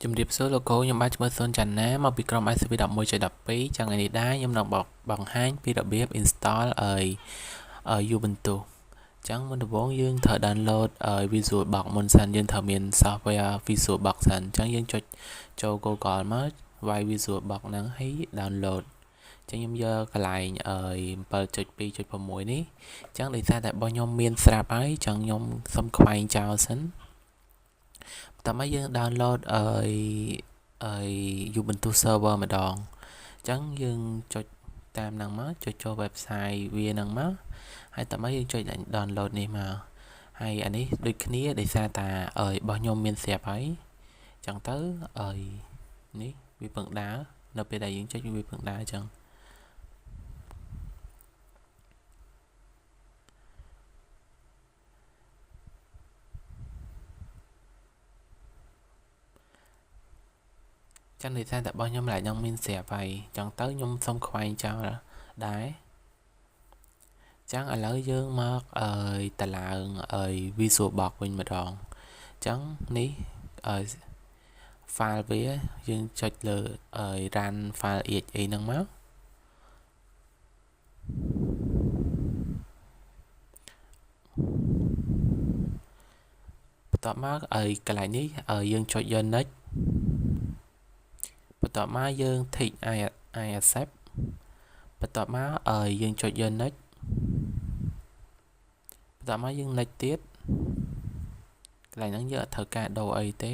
ជំរាបសួរលោកគ្រូខ្ញុំបាទឈ្មោះសុនច័ន្ទណាមកពីក្រុម ICP 11.12 ចឹងថ្ងៃនេះដែរខ្ញុំនឹងបង្ហាញពីរបៀប install Ubuntu ចឹងមុនដំបូងយើងត្រូវ download VisualBox មុនសិនយើងត្រូវមាន software VisualBox សិនចឹងយើងចុចចូល Google មកវាយ VisualBox ហ្នឹងហើយ download ចឹងខ្ញុំយកកន្លែង7.2.6 នេះចឹងដោយសារតែរបស់ខ្ញុំមានស្រាប់ហើយចឹងខ្ញុំសុំខ្វែងចោលសិនតើមកយើង download Ubuntu server ម្ដងអញ្ចឹងយើងចុចតាមហ្នឹងមកចុចចូល website វាហ្នឹងមកហើយតើមកយើងចុច download នេះមកហើយអានេះដូចគ្នាដោយសារតារបស់ខ្ញុំមានស្រាប់ហើយអញ្ចឹងទៅនេះវាពឹងដើរនៅពេលដែលយើងចុចវាពឹងដើរអញ្ចឹងចឹងដោយសារតែរបស់ខ្ញុំlạiនឹងមានស្រាប់ហើយចឹងទៅខ្ញុំសុំខ្វែងចោលដែរចឹងឥឡូវយើងមកតឡើង VisualBox វិញម្ដងចឹងនេះfile វាយើងចុចលើrun file exe ហ្នឹងមកបន្ទាប់មកកន្លែងនេះយើងចុចយក next បន្ទាប់មកយើង tick I accept បន្ទាប់មកយើងចុចយក next បន្ទាប់មកយើង next ទៀតកន្លែងហ្នឹងយើងអត់ត្រូវការដូរអីទេ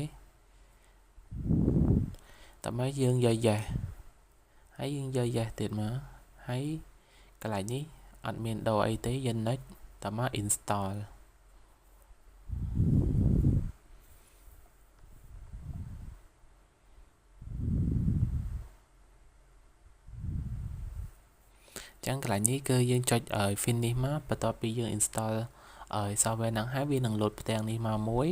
តើមកយើងយក yes ហើយយើងយក yes ទៀតមកហើយកន្លែងនេះអត់មានដូរអីទេយើង next តើមក installចឹងកន្លែងនេះគឺយើងចុចfinish មកបន្ទាប់ពីយើង install software ហ្នឹងហើយវានឹង load ផ្ទាំងនេះមកមួយ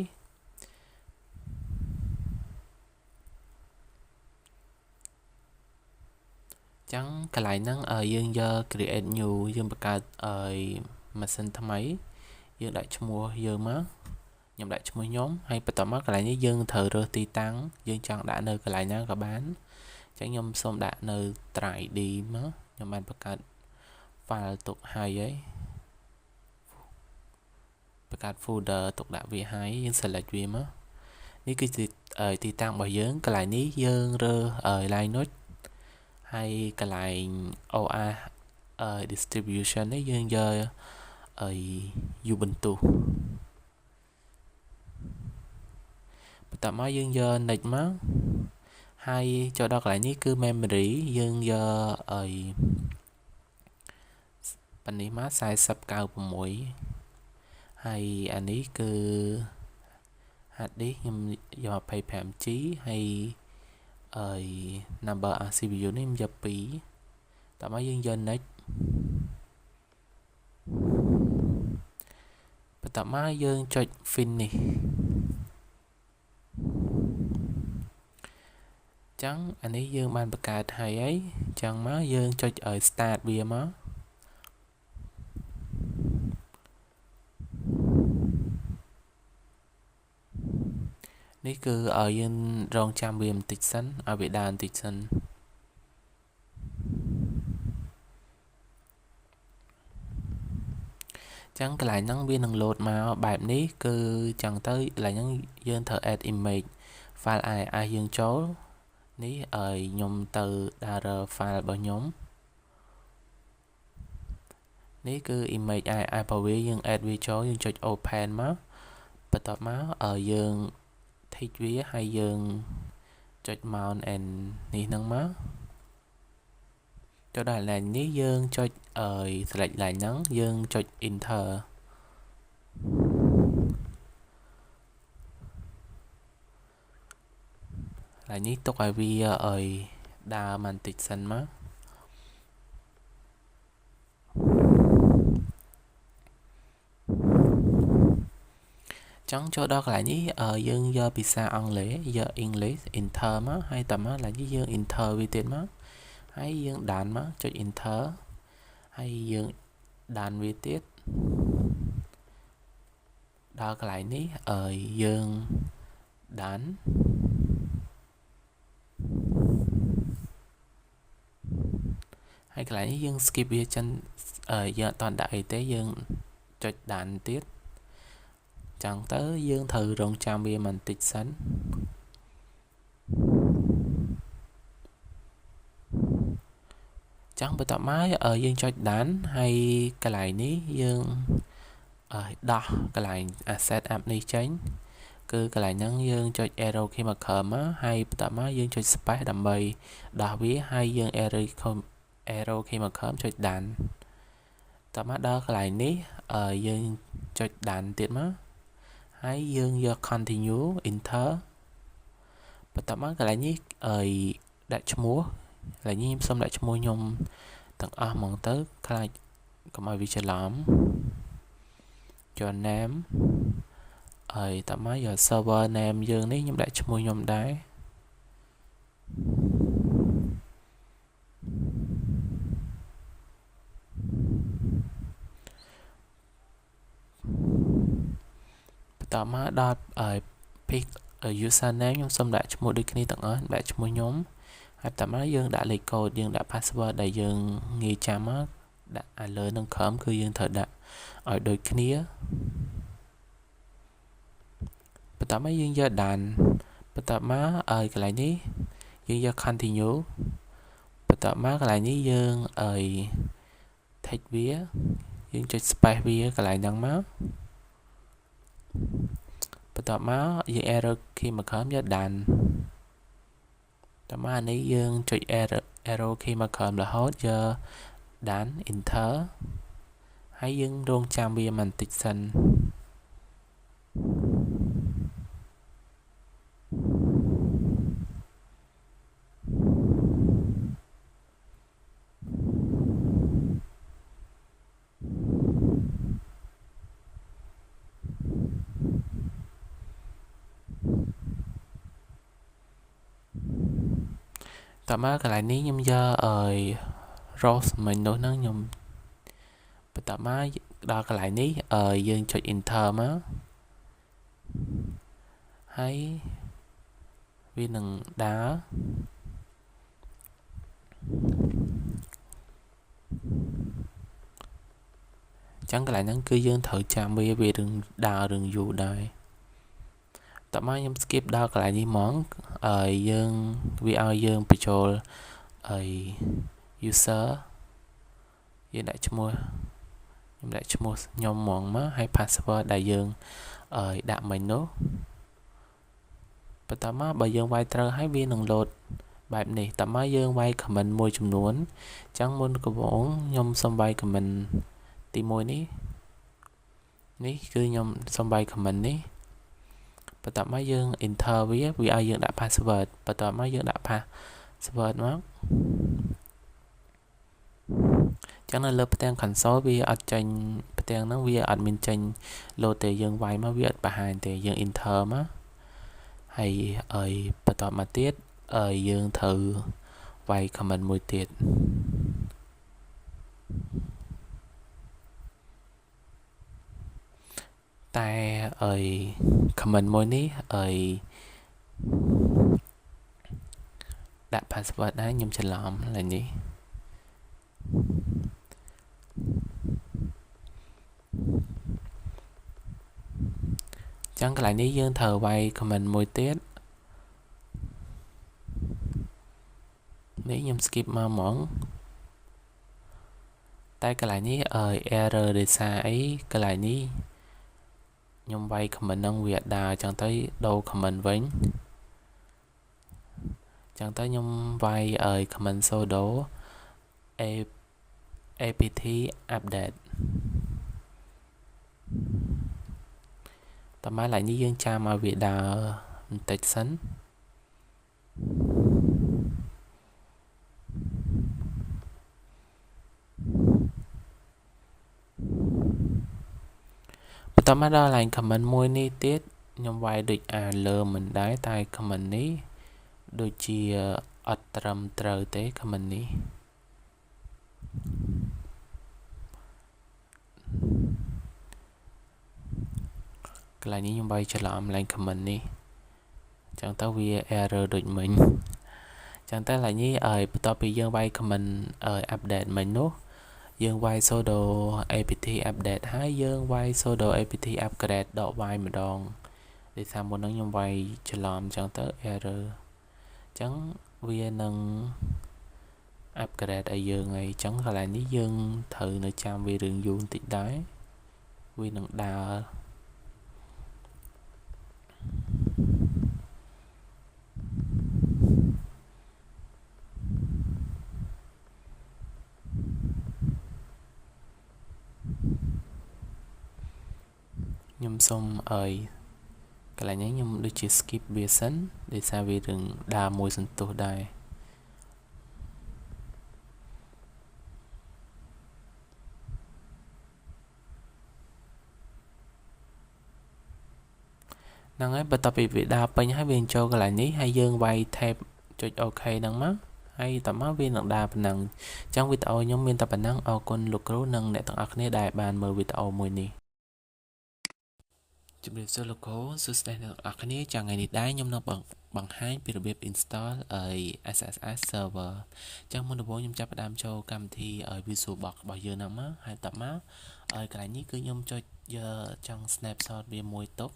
ចឹងកន្លែងហ្នឹងយើងយក create new យើងបង្កើតម៉ាស៊ីនថ្មីយើងដាក់ឈ្មោះយើងមកខ្ញុំដាក់ឈ្មោះខ្ញុំហើយបន្ទាប់មកកន្លែងនេះយើងត្រូវរើសទីតាំងយើងចង់ដាក់នៅកន្លែងណាក៏បានចឹងខ្ញុំសូមដាក់នៅ 3D មកខ្ញុំបានបង្កើត file ទុកហើយបង្កើត folder ទុកដាក់វាហើយយើង select វាមកនេះគឺជាទីតាំងរបស់យើងកន្លែងនេះយើងរើស Linux ហើយកន្លែង OS distribution នេះយើងយកUbuntu បន្ទាប់មកយើងយក next មកហើយចូលដល់កន្លែងនេះគឺ memory យើងយកប៉ានេះមក4096ហើយអានេះគឺ hard disk ខ្ញុំយក 25G ហើយnumber CPU នេះខ្ញុំយក2តោះមកយើងយក next បន្ទាប់មកយើងចុច finish ចឹងអានេះយើងបានបង្កើតហើយចឹងមកយើងចុចឲ្យ start វាមកនេះគឺឲ្យយើងរងចាំវាបន្តិចសិនឲ្យវាដើរបន្តិចសិនចឹងកន្លែងហ្នឹងវានឹង load មកបែបនេះគឺចឹងទៅកន្លែងហ្នឹងយើងត្រូវ add image file IIS យើងចូលនេះឲ្យខ្ញុំទៅដាក់ file របស់ខ្ញុំនេះគឺ image IIS របស់វាយើង add វាចូលយើងចុច open មកបន្ទាប់មកយើង tick វាហើយយើងចុច mount and នេះហ្នឹងមកចូលដល់ line នេះយើងចុចselect line ហ្នឹងយើងចុច enter ហើយនេះទុកឲ្យវាដើរបន្តិចសិនមកចឹងចូលដល់កន្លែងនេះយើងយកភាសាអង់គ្លេសយក English enter មកហើយតមកកន្លែងនេះយើង enter វាទៀតមកហើយយើងដានមកចុច enter ហើយយើងដានវាទៀតដល់កន្លែងនេះយើងដាន ហើយកន្លែងនេះយើង skip វាចឹងយើងអត់តន់ដាក់អីទេយើងចុចដានទៀតចឹងទៅយើងត្រូវរងចាំវាបន្តិចសិនចឹងបន្ទាប់មកយើងចុចដានហើយកន្លែងនេះយើងដោះកន្លែង asset app នេះចេញគឺកន្លែងហ្នឹងយើងចុច arrow key មកក្រោមមកហើយបន្ទាប់មកយើងចុច space ដើម្បីដោះវាហើយយើង arrow key មកក្រោមចុចដានតមកដល់កន្លែងនេះយើងចុចដានទៀតមកហើយយើងយក continue enter បន្ទាប់មកកន្លែងនេះដាក់ឈ្មោះកន្លែងនេះខ្ញុំសូមដាក់ឈ្មោះខ្ញុំទាំងអស់ហ្មងទៅខ្លាចកុំឲ្យវាច្រឡំចូល name ហើយតមកយក server name យើងនេះខ្ញុំដាក់ឈ្មោះខ្ញុំដែរបន្ទាប់មកដល់pick username ខ្ញុំសូមដាក់ឈ្មោះដូចគ្នាទាំងអស់ដាក់ឈ្មោះខ្ញុំហើយបន្ទាប់មកយើងដាក់លេខកូដយើងដាក់ password ដែលយើងងាយចាំមកដាក់ឲ្យលើនឹងក្រោមគឺយើងត្រូវដាក់ឲ្យដូចគ្នាបន្ទាប់មកយើងយកដានបន្ទាប់មកកន្លែងនេះយើងយក continue បន្ទាប់មកកន្លែងនេះយើងtake វាយើងចុច space វាកន្លែងហ្នឹងមកបន្ទាប់មកយើង arrow key មកក្រោមយកដានតមកនេះយើងចុច arrow key មកក្រោមរហូតយកដាន enter ហើយយើងរងចាំវាបន្តិចសិនតមកកន្លែងនេះខ្ញុំយកrose មិញនោះហ្នឹងខ្ញុំបន្ទាប់មកដល់កន្លែងនេះយើងចុច enter មកហើយវានឹងដើរចឹងកន្លែងហ្នឹងគឺយើងត្រូវចាំវានឹងដើររឿងយូរដែរតមកខ្ញុំ skip ដល់កន្លែងនេះហ្មងយើងវាឲ្យយើងបញ្ចូលuser យើងដាក់ឈ្មោះខ្ញុំដាក់ឈ្មោះខ្ញុំហ្មងមកហើយ password ដែលយើងដាក់មិញនោះបន្ទាប់មកបើយើងវាយត្រូវហើយវានឹង load បែបនេះតមកយើងវាយ comment មួយចំនួនអញ្ចឹងមុនកំបោងខ្ញុំសូមវាយ comment ទី1នេះគឺខ្ញុំសូមវាយ comment នេះបន្ទាប់មកយើង enter វាឲ្យយើងដាក់ password បន្ទាប់មកយើងដាក់ password មកចឹងនៅលើផ្ទាំង console វាអត់ចេញផ្ទាំងហ្នឹងវាអត់មានចេញ load ទេយើងវាយមកវាអត់បង្ហាញទេយើង enter មកហើយបន្ទាប់មកទៀតយើងត្រូវវាយ comment មួយទៀតតែ comment មួយនេះដាក់ password ដែរខ្ញុំច្រឡំឡើយនេះចឹងកន្លែងនេះយើងត្រូវវាយ comment មួយទៀតនេះខ្ញុំ skip មកហ្មងតែកន្លែងនេះerror ដោយសារអីកន្លែងនេះខ្ញុំវាយ comment ហ្នឹងវាអត់ដើរចឹងទៅដូរ comment វិញចឹងទៅខ្ញុំវាយcomment sudo apt update តមកឡើយនេះយើងចាំឲ្យវាដើរបន្តិចសិនបន្ទាប់មកដល់ line comment មួយនេះទៀតខ្ញុំវាយដូចលើមិនដែរតែ comment នេះដូចជាអត់ត្រឹមត្រូវទេ comment នេះកន្លែងនេះខ្ញុំវាយច្រឡំ line comment នេះអញ្ចឹងទៅវា error ដូចមិញ chẳng tới là nhưបន្ទាប់ពីយើងវាយ comment update មិញនោះយើងវាយ sudo apt update ហើយយើងវាយ sudo apt upgrade ដកវាយម្ដងដោយសារមុនហ្នឹងខ្ញុំវាយច្រឡំអញ្ចឹងទៅ error អញ្ចឹងវានឹង upgrade ឲ្យយើងហើយអញ្ចឹងកន្លែងនេះយើងត្រូវនៅចាំវារឿងយូរបន្តិចដែរវានឹងដើរខ្ញុំសុំឲ្យកន្លែងនេះខ្ញុំដូចជា skip វាសិនដោយសារវារឿងដើរមួយសន្ទុះដែរហ្នឹងហើយបន្ទាប់ពីវាដើរពេញហើយវាចូលកន្លែងនេះហើយយើងវាយ tab ចុច OK ហ្នឹងមកហើយតមកវានឹងដើរប៉ុណ្ណឹងអញ្ចឹងវីដេអូខ្ញុំមានតែប៉ុណ្ណឹងអរគុណលោកគ្រូនិងអ្នកទាំងអស់គ្នាដែលបានមើលវីដេអូមួយនេះជំរាបសួរលោកគ្រូសួស្តីអ្នកទាំងអស់គ្នាចាំថ្ងៃនេះដែរខ្ញុំនឹងបង្ហាញពីរបៀប install SSH server អញ្ចឹងមុនដំបូងខ្ញុំចាប់ផ្ដើមចូលកម្មវិធី Visual Box របស់យើងហ្នឹងមកហើយតមកកន្លែងនេះគឺខ្ញុំចុចយកចង់ snapshot វាមួយទុក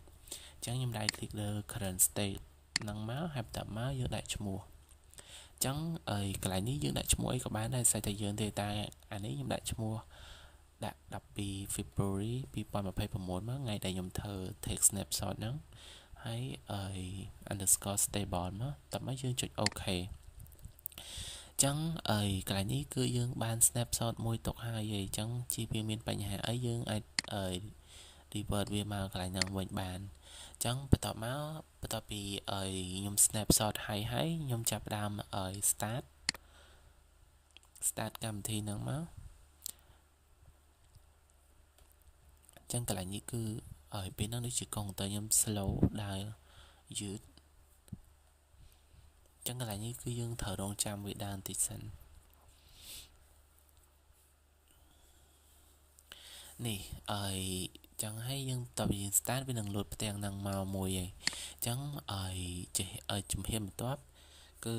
អញ្ចឹងខ្ញុំ right click លើ current state ហ្នឹងមកហើយតមកយើងដាក់ឈ្មោះអញ្ចឹងកន្លែងនេះយើងដាក់ឈ្មោះអីក៏បានដែរស្អីតែយើងទេតែអានេះខ្ញុំដាក់ឈ្មោះដាក់12 February 2026មកថ្ងៃដែលខ្ញុំធ្វើ take snapshot ហ្នឹងហើយ underscore stable មកតមកយើងចុច OK អញ្ចឹងកន្លែងនេះគឺយើងបាន snapshot មួយទុកហើយអញ្ចឹងជាវាមានបញ្ហាអីយើងអាចrevert វាមកកន្លែងហ្នឹងវិញបានអញ្ចឹងបន្ទាប់ពីខ្ញុំ snapshot ហើយខ្ញុំចាប់ផ្ដើមstart កម្មវិធីហ្នឹងមកអញ្ចឹងកន្លែងនេះគឺពេលហ្នឹងដូចជាកុងតើខ្ញុំ slow ដើរយឺតអញ្ចឹងកន្លែងនេះគឺយើងត្រូវរងចាំវាដើរបន្តិចសិននេះចឹងហើយយើងតើយើង start វានឹងលោតផ្ទាំងហ្នឹងមកមួយហើយចឹងជំហានបន្ទាប់គឺ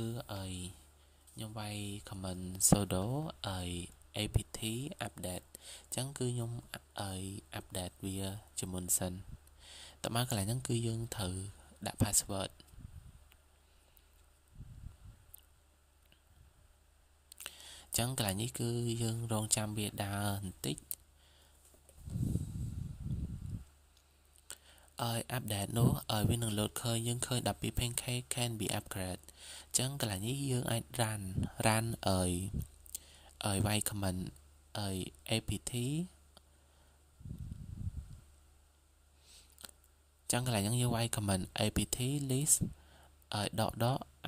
ខ្ញុំវាយ comment sudo apt update ចឹងគឺខ្ញុំ update វាជាមុនសិនតើមកកន្លែងហ្នឹងគឺយើងត្រូវដាក់ password ចឹងកន្លែងនេះគឺយើងរងចាំវាដើរបន្តិចupdate នោះវានឹង load ឃើញយើងឃើញ12 pancake can be upgrade ចឹងកន្លែងនេះយើងអាច run វាយ comment apt ចឹងកន្លែងហ្នឹងយើងវាយ comment apt list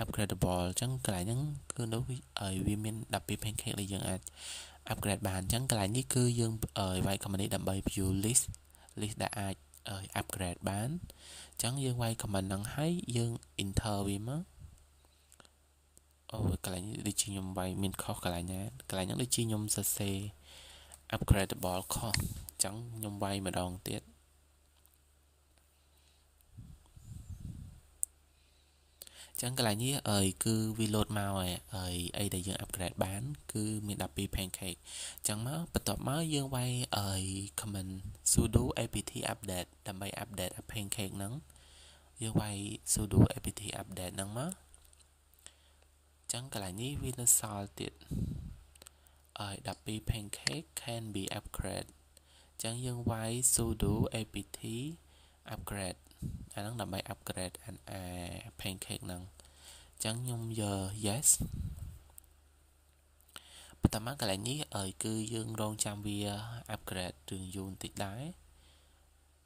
upgradable ចឹងកន្លែងហ្នឹងគឺនោះវាមាន12 pancake ដែលយើងអាច upgrade បានចឹងកន្លែងនេះគឺយើងវាយ comment នេះដើម្បី view list ដែលអាចupgrade បានអញ្ចឹងយើងវាយ comment ហ្នឹងហើយយើង enter វាមកកន្លែងនេះដូចជាខ្ញុំវាយមានខុសកន្លែងណាកន្លែងហ្នឹងដូចជាខ្ញុំសរសេរ upgradable ខុសអញ្ចឹងខ្ញុំវាយម្ដងទៀតចឹងកន្លែងនេះគឺវា load មកហើយអីដែលយើង upgrade បានគឺមាន12 pancake ចឹងមកបន្ទាប់មកយើងវាយcomment sudo apt update ដើម្បី update pancake ហ្នឹងយើងវាយ sudo apt update ហ្នឹងមកចឹងកន្លែងនេះវានៅសល់ទៀត12 pancake can be upgrade ចឹងយើងវាយ sudo apt upgrade អាហ្នឹងដើម្បី upgrade pancake ហ្នឹងអញ្ចឹងខ្ញុំយក yes បន្ទាប់មកកន្លែងនេះគឺយើងរងចាំវា upgrade រឿងយូរបន្តិចដែរ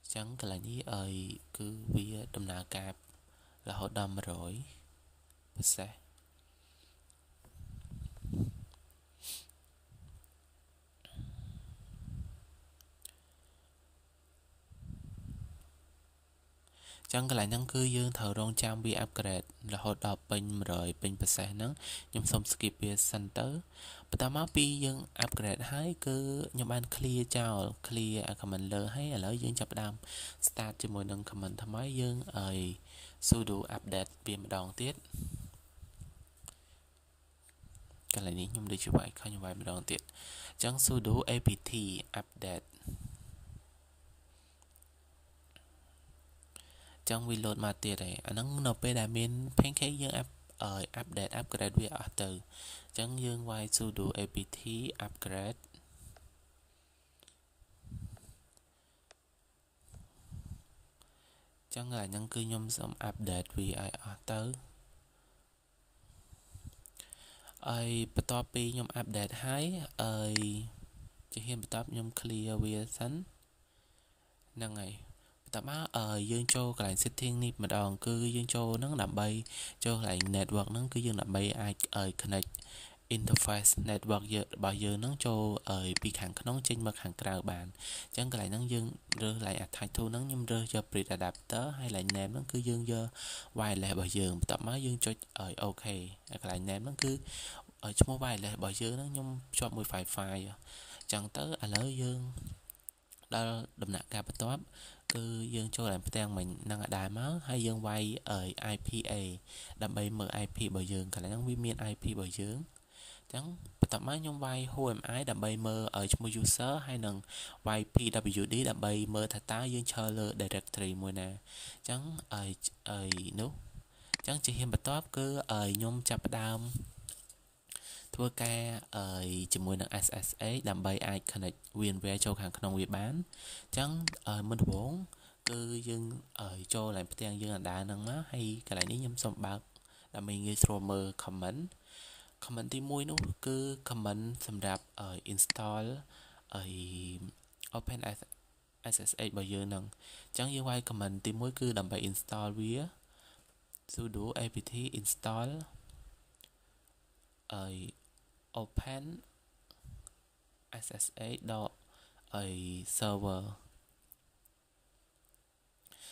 អញ្ចឹងកន្លែងនេះគឺវាដំណើរការរហូតដល់100%ពិសេសចឹងកន្លែងហ្នឹងគឺយើងត្រូវរងចាំវា upgrade រហូតដល់ពេញ100ពេញប្រសេសហ្នឹងខ្ញុំសុំ skip វាសិនទៅបន្ទាប់មកពីយើង upgrade ហើយគឺខ្ញុំបាន clear ចោល clear comment លើហើយឥឡូវយើងចាប់ផ្ដើម start ជាមួយនឹង comment ថ្មីយើងsudo update វាម្ដងទៀត កន្លែងនេះខ្ញុំដូចជាវាយខខ្ញុំវាយម្ដងទៀតអញ្ចឹង sudo apt update ចឹងវា load មកទៀតហើយអាហ្នឹងនៅពេលដែលមាន pancake យើងupdate upgrade វាអស់ទៅអញ្ចឹងយើងវាយ sudo apt upgrade ចឹងអាហ្នឹងគឺខ្ញុំសូម update វាឲ្យអស់ទៅហើយបន្ទាប់ពីខ្ញុំ update ហើយជាហ៊ានបន្ទាប់ខ្ញុំ clear វាសិនហ្នឹងហើយបន្ទាប់មកយើងចូលកន្លែង setting នេះម្ដងគឺយើងចូលហ្នឹងដើម្បីចូលកន្លែង network ហ្នឹងគឺយើងដើម្បីអាច connect interface network របស់យើងហ្នឹងចូលពីខាងក្នុងចេញមកខាងក្រៅបានអញ្ចឹងកន្លែងហ្នឹងយើងរើស line attach to ហ្នឹងខ្ញុំរើសយក bridge adapter ហើយ line name ហ្នឹងគឺយើងយក wireless របស់យើងបន្ទាប់មកយើងចុចOK ហើយកន្លែង name ហ្នឹងគឺឈ្មោះ wireless របស់យើងហ្នឹងខ្ញុំភ្ជាប់មួយ Wi-Fi អញ្ចឹងទៅឥឡូវយើងដល់ដំណាក់កាលបន្ទាប់គឺយើងចូលដល់ផ្ទាំងមិញនឹងដែរមកហើយយើងវាយIPA ដើម្បីមើល IP របស់យើងកន្លែងហ្នឹងវាមាន IP របស់យើងអញ្ចឹងបន្ទាប់មកខ្ញុំវាយ HMI ដើម្បីមើលឈ្មោះ user ហើយនឹងវាយ PWD ដើម្បីមើលថាតើយើងឈរលើ directory មួយណាអញ្ចឹងនោះអញ្ចឹងជាហ៊ានបន្ទាប់គឺខ្ញុំចាប់ផ្ដើមធ្វើការជាមួយនឹង SSH ដើម្បីអាច connect VMware ចូលខាងក្នុងវាបានអញ្ចឹងមុនដំបូងគឺយើងចូលឡើងផ្ទាំងយើងអណ្ដើរហ្នឹងមកហើយកន្លែងនេះខ្ញុំសូមបើកដើម្បីងាយស្រួលមើល comment ទី1នោះគឺ comment សម្រាប់install Open SSH របស់យើងហ្នឹងអញ្ចឹងយើងវាយ comment ទី1គឺដើម្បី install វា sudo apt install open SSH ដល់server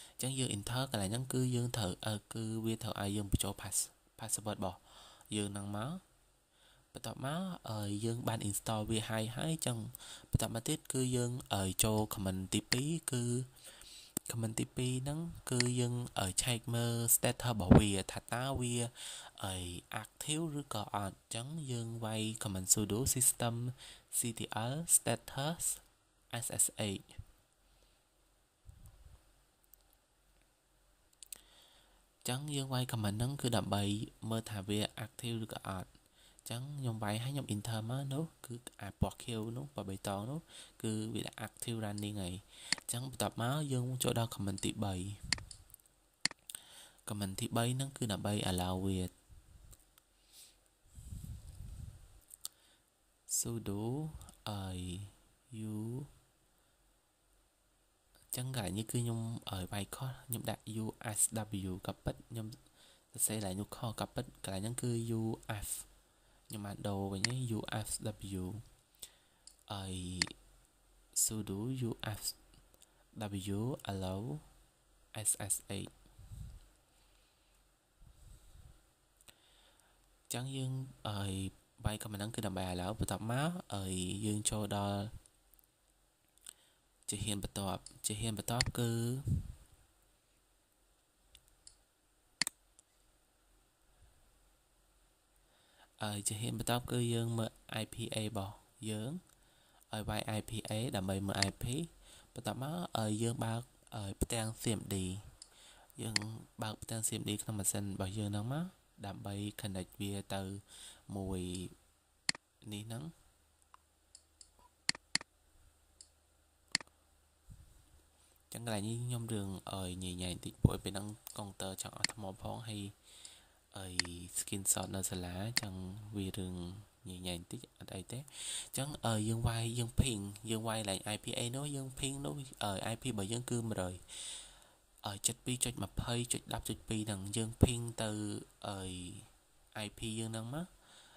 អញ្ចឹងយើង enter កន្លែងហ្នឹងគឺយើងត្រូវគឺវាត្រូវឲ្យយើងបញ្ចូល password របស់យើងហ្នឹងមកបន្ទាប់មកយើងបាន install វាហើយអញ្ចឹងបន្ទាប់មកទៀតគឺយើងចូល comment ទី2គឺ comment ទី2ហ្នឹងគឺយើងឆែកមើល status របស់វាថាតើវាactive ឬក៏អត់អញ្ចឹងយើងវាយ comment sudo systemctl status ssh ចឹងយើងវាយ comment ហ្នឹងគឺដើម្បីមើលថាវា active ឬក៏អត់អញ្ចឹងខ្ញុំវាយឲ្យខ្ញុំ enter មកនោះគឺអាពណ៌ខៀវនោះពណ៌បៃតងនោះគឺវា active running ហើយអញ្ចឹងបន្ទាប់មកយើងចូលដល់ comment ទី3 comment ទី3ហ្នឹងគឺដើម្បី allow វា sudo u ចឹងកន្លែងនេះគឺខ្ញុំវាយខុសខ្ញុំដាក់ usw ក៏ពិតខ្ញុំសរសេរឡើងនោះខុសក៏ពិតកន្លែងហ្នឹងគឺ uf ខ្ញុំបានដូរវិញ usw sudo usw allow ssh ចឹងយើងវាយ comment ហ្នឹងគឺដើម្បី allow បន្ទាប់មកយើងចូលដល់ជាហ៊ានបន្ទាប់គឺជាហ៊ានបន្ទាប់គឺយើងមើល IPA របស់យើងឲ្យវាយ IPA ដើម្បីមើល IP បន្ទាប់មកយើងបើកផ្ទាំង CMD យើងបើកផ្ទាំង CMD ក្នុងម៉ាស៊ីនរបស់យើងហ្នឹងមកដើម្បី connect វាទៅមួយនេះហ្នឹងចឹងកន្លែងនេះខ្ញុំរឿងញញែងតិចព្រោះពេលហ្នឹងកុងទ័រចង់អត់ថ្មផងហើយscreenshot នៅសាលាចឹងវារឿងញញែងតិចអត់អីទេអញ្ចឹងយើងវាយយើង ping យើងវាយឡើង IPA នោះយើង ping នោះIP របស់យើងគឺ100 72.20.10.2 ហ្នឹងយើង ping ទៅIP យើងហ្នឹងមក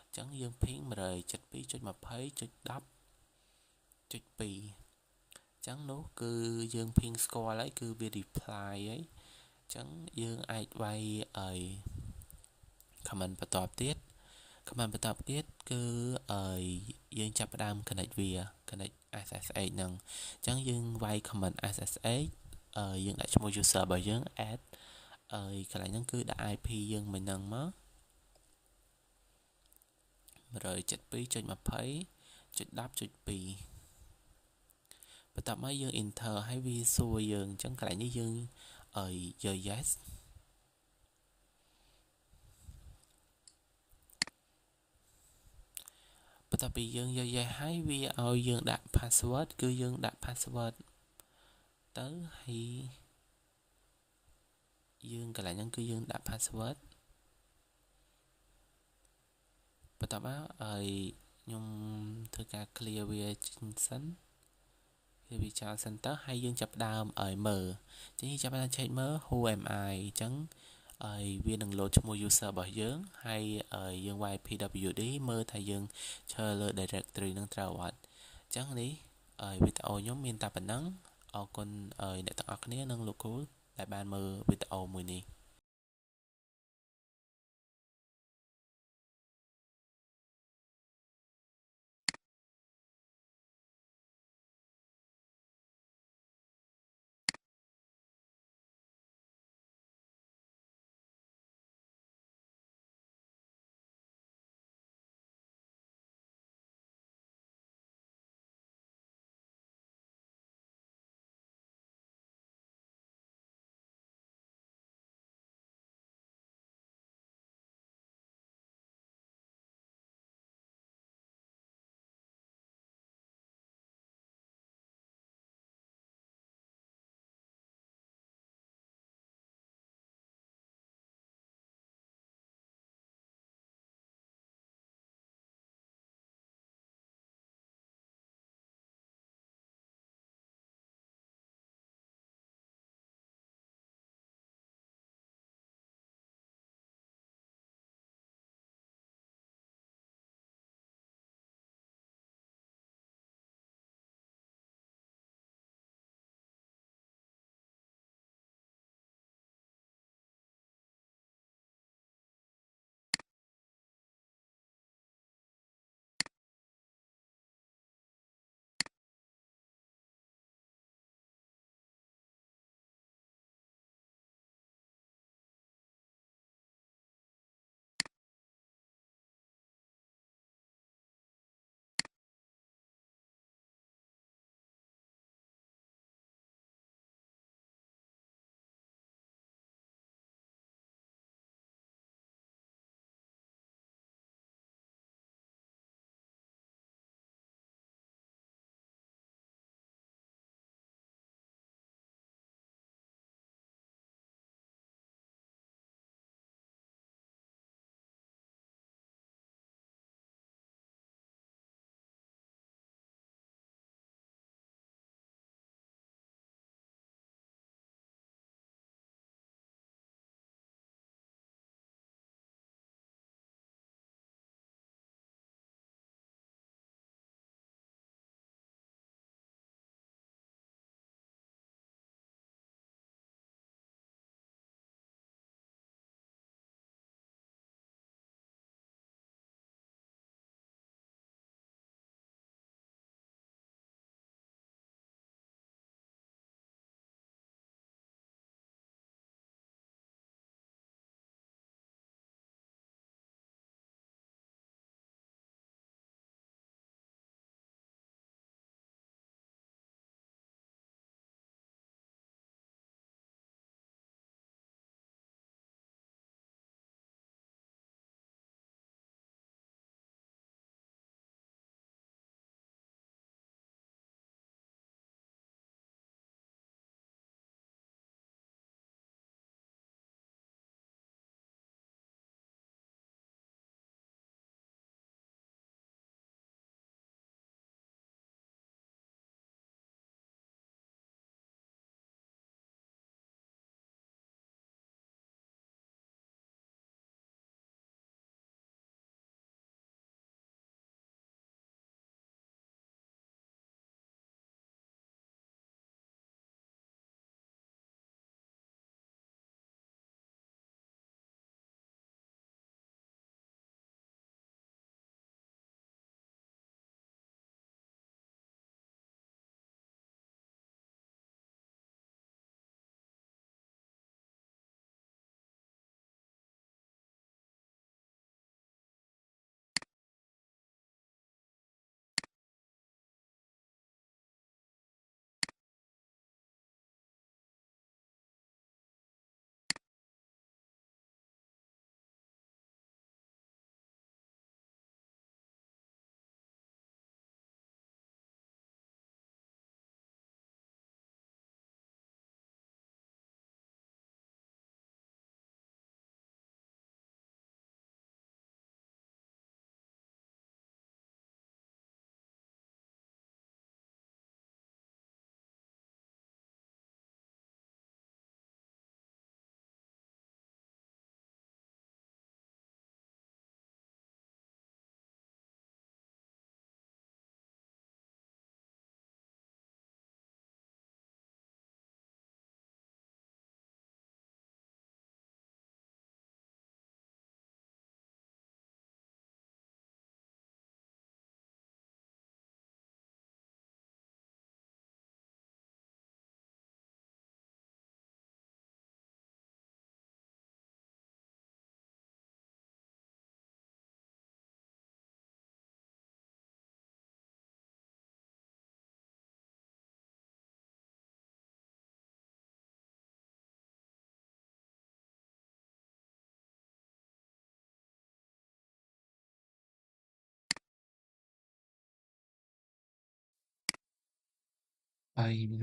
អញ្ចឹងយើង ping 172.20.10.2 ចឹងនោះគឺយើង ping ស្គាល់ហើយគឺវា reply ហើយចឹងយើងអាចវាយcomment បន្តទៀតគឺយើងចាប់ផ្ដើម connect វា connect SSH ហ្នឹងចឹងយើងវាយ comment SSH យើងដាក់ឈ្មោះ user របស់យើង add កន្លែងហ្នឹងគឺដាក់ IP យើងមិនហ្នឹងមក 172.20.10.2 បន្ទាប់មកយើង enter ហើយវាសួរយើងអញ្ចឹងកន្លែងនេះយើងយក yes បន្ទាប់ពីយើងយក yes ហើយវាឲ្យយើងដាក់ password គឺយើងដាក់ password ទៅហើយយើងកន្លែងហ្នឹងគឺយើងដាក់ password បន្ទាប់មកខ្ញុំធ្វើការ clear វាសិនគឺវាចោលសិនទៅហើយយើងចាប់ផ្ដើមមើលអញ្ចឹងយើងចាប់ផ្ដើម check មើល who am I អញ្ចឹងវានឹង load ឈ្មោះ user របស់យើងហើយយើង YPWD មើលថាយើងឈរលើ directory នឹងត្រូវអត់អញ្ចឹងនេះវីដេអូខ្ញុំមានតែប៉ុណ្ណឹងអរគុណអ្នកទាំងអស់គ្នានិងលោកគ្រូដែលបានមើលវីដេអូមួយនេះ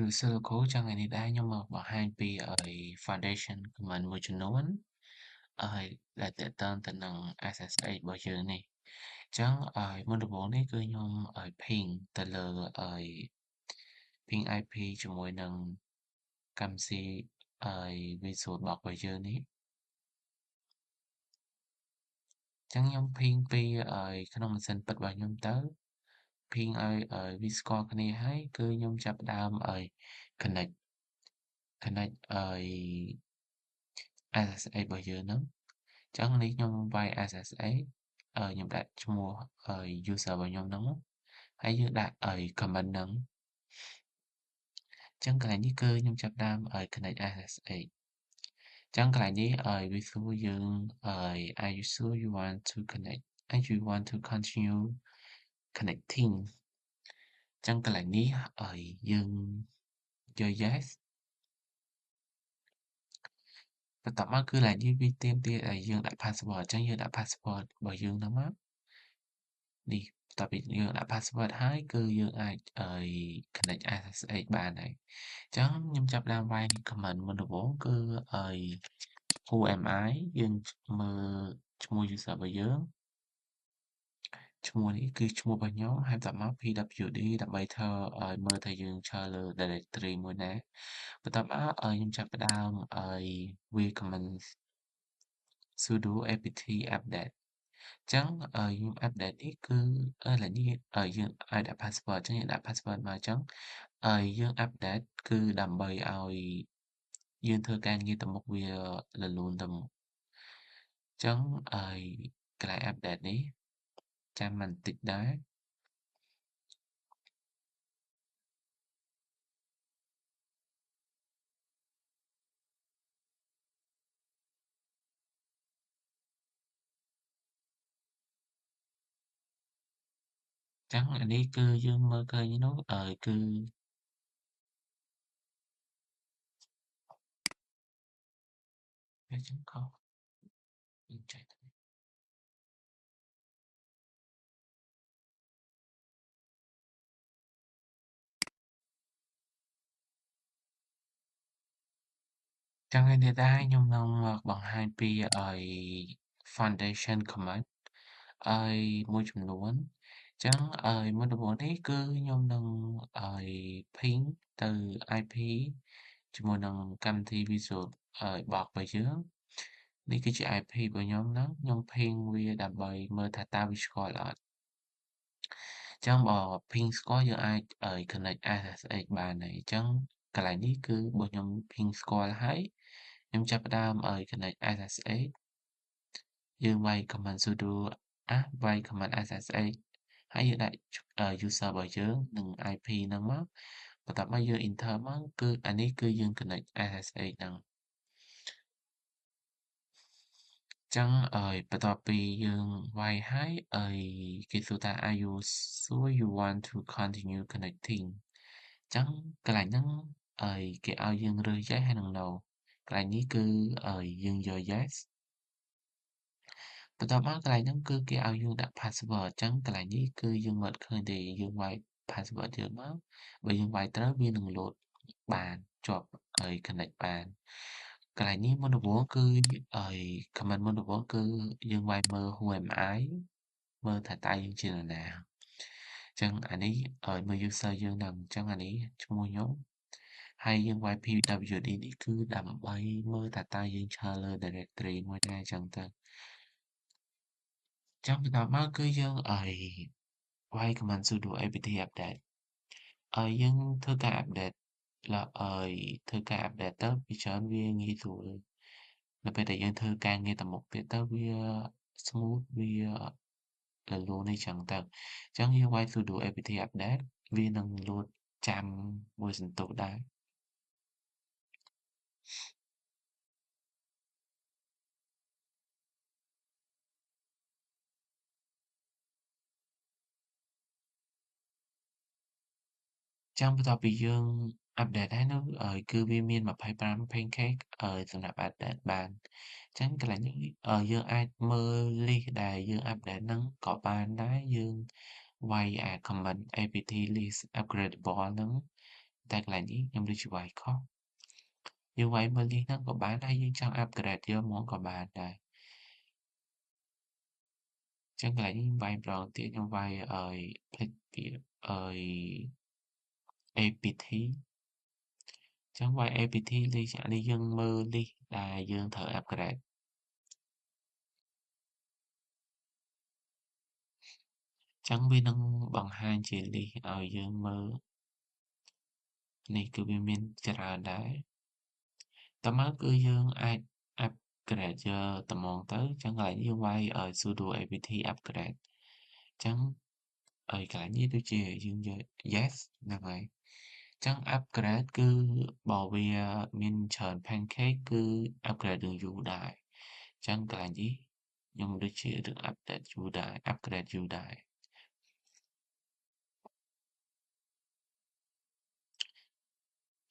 user code ចឹងថ្ងៃនេះដែរខ្ញុំមកបង្ហាញពីfoundation command មួយចំនួនដែលទាក់ទងទៅនឹង SSH របស់យើងនេះចឹងមុនដំបូងនេះគឺខ្ញុំping ទៅលើping IP ជាមួយនឹងកម្មវិធីVirtualBox របស់យើងនេះចឹងខ្ញុំ ping ពីក្នុងម៉ាស៊ីនពិតរបស់ខ្ញុំទៅ ping ឲ្យវាស្គាល់គ្នាហើយគឺខ្ញុំចាប់ផ្ដើមconnect SSH របស់យើងហ្នឹងចឹងនេះខ្ញុំវាយ SSH ខ្ញុំដាក់ឈ្មោះuser របស់ខ្ញុំហ្នឹងហើយយើងដាក់comment ហ្នឹងចឹងកន្លែងនេះគឺខ្ញុំចាប់ផ្ដើមconnect SSH ចឹងកន្លែងនេះវាសួរយើង are you sure you want to connect and you want to continue connecting ចឹងកន្លែងនេះយើងយក yes បន្ទាប់មកគឺកន្លែងនេះវាទាមទារឲ្យយើងដាក់ password ចឹងយើងដាក់ password របស់យើងហ្នឹងមកនេះបន្ទាប់ពីយើងដាក់ password ហើយគឺយើងអាច connect SSH បានហើយចឹងខ្ញុំចាប់ផ្ដើមវាយ comment មុនដំបូងគឺwho am I យើងមើលឈ្មោះ user របស់យើងឈ្មោះនេះគឺឈ្មោះរបស់ខ្ញុំហើយបន្ទាប់មក pwd ដើម្បីធ្វើឲ្យមើលថាយើងឈរលើ directory មួយណាបន្ទាប់មកខ្ញុំចាប់ផ្ដើមវា comment sudo apt update ចឹងខ្ញុំ update នេះគឺឥឡូវនេះយើងអាចដាក់ password ចឹងយើងដាក់ password មកចឹងយើង update គឺដើម្បីឲ្យយើងធ្វើការងារទៅមុខវារលូនទៅមុខចឹងកន្លែង update នេះចាំបន្តិចដែរចឹងអានេះគឺយើងមើលឃើញនោះគឺវាចឹងខុសយើងចេះចឹងហើយនេះដែរខ្ញុំនឹងមកបង្ហាញពីfoundation command មួយចំនួនចឹងមុនដំបូងនេះគឺខ្ញុំនឹងping ទៅ IP ជាមួយនឹងកម្មវិធី Visual Box របស់យើងនេះគឺជា IP របស់ខ្ញុំហ្នឹងខ្ញុំ ping វាដើម្បីមើលថាតើវាស្គាល់អត់ចឹងបើ ping ស្គាល់យើងអាចconnect SSH បានហើយចឹងកន្លែងនេះគឺបើខ្ញុំ ping ស្គាល់ហើយខ្ញុំចាប់ផ្ដើមconnect SSH យើងវាយ command sudo វាយ command SSH ហើយយើងដាក់user របស់យើងនិង IP ហ្នឹងមកបន្ទាប់មកយើង enter មកគឺអានេះគឺយើង connect SSH ហ្នឹងចឹងបន្ទាប់ពីយើងវាយហើយគេសួរថា are you sure you want to continue connecting ចឹងកន្លែងហ្នឹងគេឲ្យយើងរើស yes ហើយនិង no កន្លែងនេះគឺយើងយក yes បន្ទាប់មកកន្លែងហ្នឹងគឺគេឲ្យយើងដាក់ password អញ្ចឹងកន្លែងនេះគឺយើងមិនឃើញទេយើងវាយ password យើងមកបើយើងវាយត្រូវវានឹង load បានជាប់connect បានកន្លែងនេះមុនដំបូងគឺcomment មុនដំបូងគឺយើងវាយមើល who am I មើលថាតើយើងជានរណាអញ្ចឹងអានេះមើល user យើងហ្នឹងអញ្ចឹងអានេះឈ្មោះខ្ញុំហើយយើងវាយ pwd នេះគឺដើម្បីមើលថាតើយើងឈរលើ directory មួយណាអញ្ចឹងទៅចាំបន្ទាប់មកគឺយើងវាយ command sudo apt update យើងធ្វើការ update ធ្វើការ update ទៅវាច្រើនវាងាយស្រួលនៅពេលដែលយើងធ្វើការងារទៅមុខទៀតទៅវា smooth វារលូនអីចឹងទៅអញ្ចឹងយើងវាយ sudo apt update វានឹង load ចាំមួយសន្ទុះដែរចឹងបន្ទាប់ពីយើងអាប់ដេតហើយនោះគឺវាមាន25 pancake សម្រាប់អាប់ដេតបានអញ្ចឹងកន្លែងនេះយើងអាចមើល list ដែលយើងអាប់ដេតហ្នឹងក៏បានដែរយើងវាយcomment apt list upgradable ហ្នឹង តែកន្លែងនេះខ្ញុំដូចជាវាយខុសយើងវាយមើលនេះហ្នឹងក៏បានដែរយើងចង់ upgrade យកហ្មងក៏បានដែរចឹងកន្លែងនេះខ្ញុំវាយម្ដងទៀតខ្ញុំវាយឲ្យភ្លេចពាក្យឲ្យ APT ចឹងវាយ APT លីសនេះយើងមើលលីសដែលយើងត្រូវ upgrade ចឹងវានឹងបង្ហាញជាលីសឲ្យយើងមើលនេះគឺវាមានច្រើនដែរតើមកគឺយើងអាច upgrade យកត្មងទៅចឹងកន្លែងនេះយើងវាយឲ្យ sudo apt upgrade ចឹងហើយកន្លែងនេះដូចជាយើងយក yes ហ្នឹងហើយចឹង upgrade គឺបើវាមានច្រើន pancake គឺ upgrade នឹងយូរដែរចឹងកន្លែងនេះខ្ញុំដូចជារឿង update យូរដែរ upgrade យូរដែរ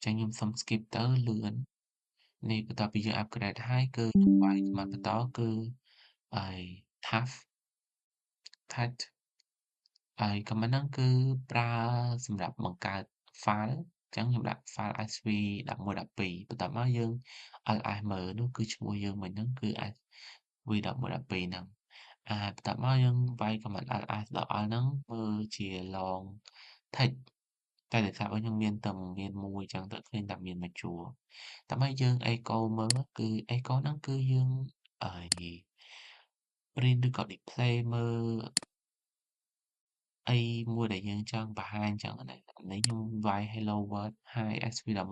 ចឹងខ្ញុំសុំ skip ទៅលឿននេះបន្ទាប់ពីយើង upgrade ហើយគឺវាយcommandបន្តគឺហើយ cut ហើយ command ហ្នឹងគឺប្រើសម្រាប់បង្កើត file ចឹងខ្ញុំដាក់ file sv 11 12បន្ទាប់មកយើង ls មើលនោះគឺឈ្មោះយើងមិញហ្នឹងគឺ sv 11 12ហ្នឹងបន្ទាប់មកយើងវាយ command ls ដល់ l ហ្នឹងមើលជា long text តែដោយសារយើងមានតែមានមួយចឹងទៅឃើញតែមានមួយជួរតែមកយើង echo មើលគឺ echo ហ្នឹងគឺយើងនិយាយ print ឬក៏ display មើលអីមួយដែលយើងចង់បង្ហាញចឹងណានេះខ្ញុំវាយ hello world hi sv 11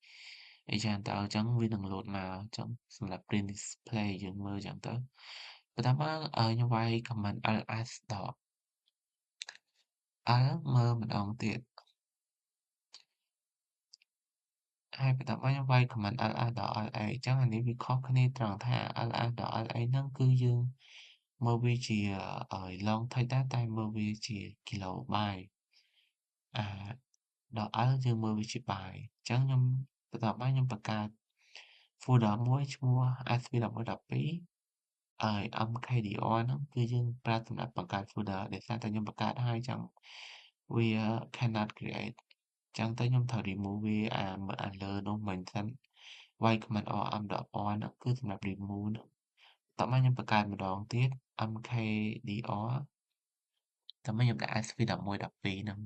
12អីចឹងទៅអញ្ចឹងវានឹង load មកអញ្ចឹងសម្រាប់ print display យើងមើលចឹងទៅបន្ទាប់មកខ្ញុំវាយ command ls ដល់ l មើលម្ដងទៀតហើយបន្ទាប់មកខ្ញុំវាយ command ls ដល់ la អញ្ចឹងអានេះវាខុសគ្នាត្រង់ថា ls ដល់ la ហ្នឹងគឺយើងមើលវាជា long text ដែរតែមើលវាជា kilobyte អាដល់ L យើងមើលវាជាបាយអញ្ចឹងខ្ញុំបន្ទាប់មកខ្ញុំបង្កើត folder មួយឈ្មោះ sv1112 ហើយ mkdir ហ្នឹងគឺយើងប្រើសម្រាប់បង្កើត folder ដោយសារតែខ្ញុំបង្កើតហើយចឹងវា cannot create ចឹងទៅខ្ញុំត្រូវ remove វាអាលើនោះមិញសិនវាយ command rm ដល់ r ហ្នឹងគឺសម្រាប់ remove ហ្នឹងបន្ទាប់មកខ្ញុំបង្កើតម្ដងទៀត mkdir តែមកខ្ញុំដាក់ sv11 12ហ្នឹង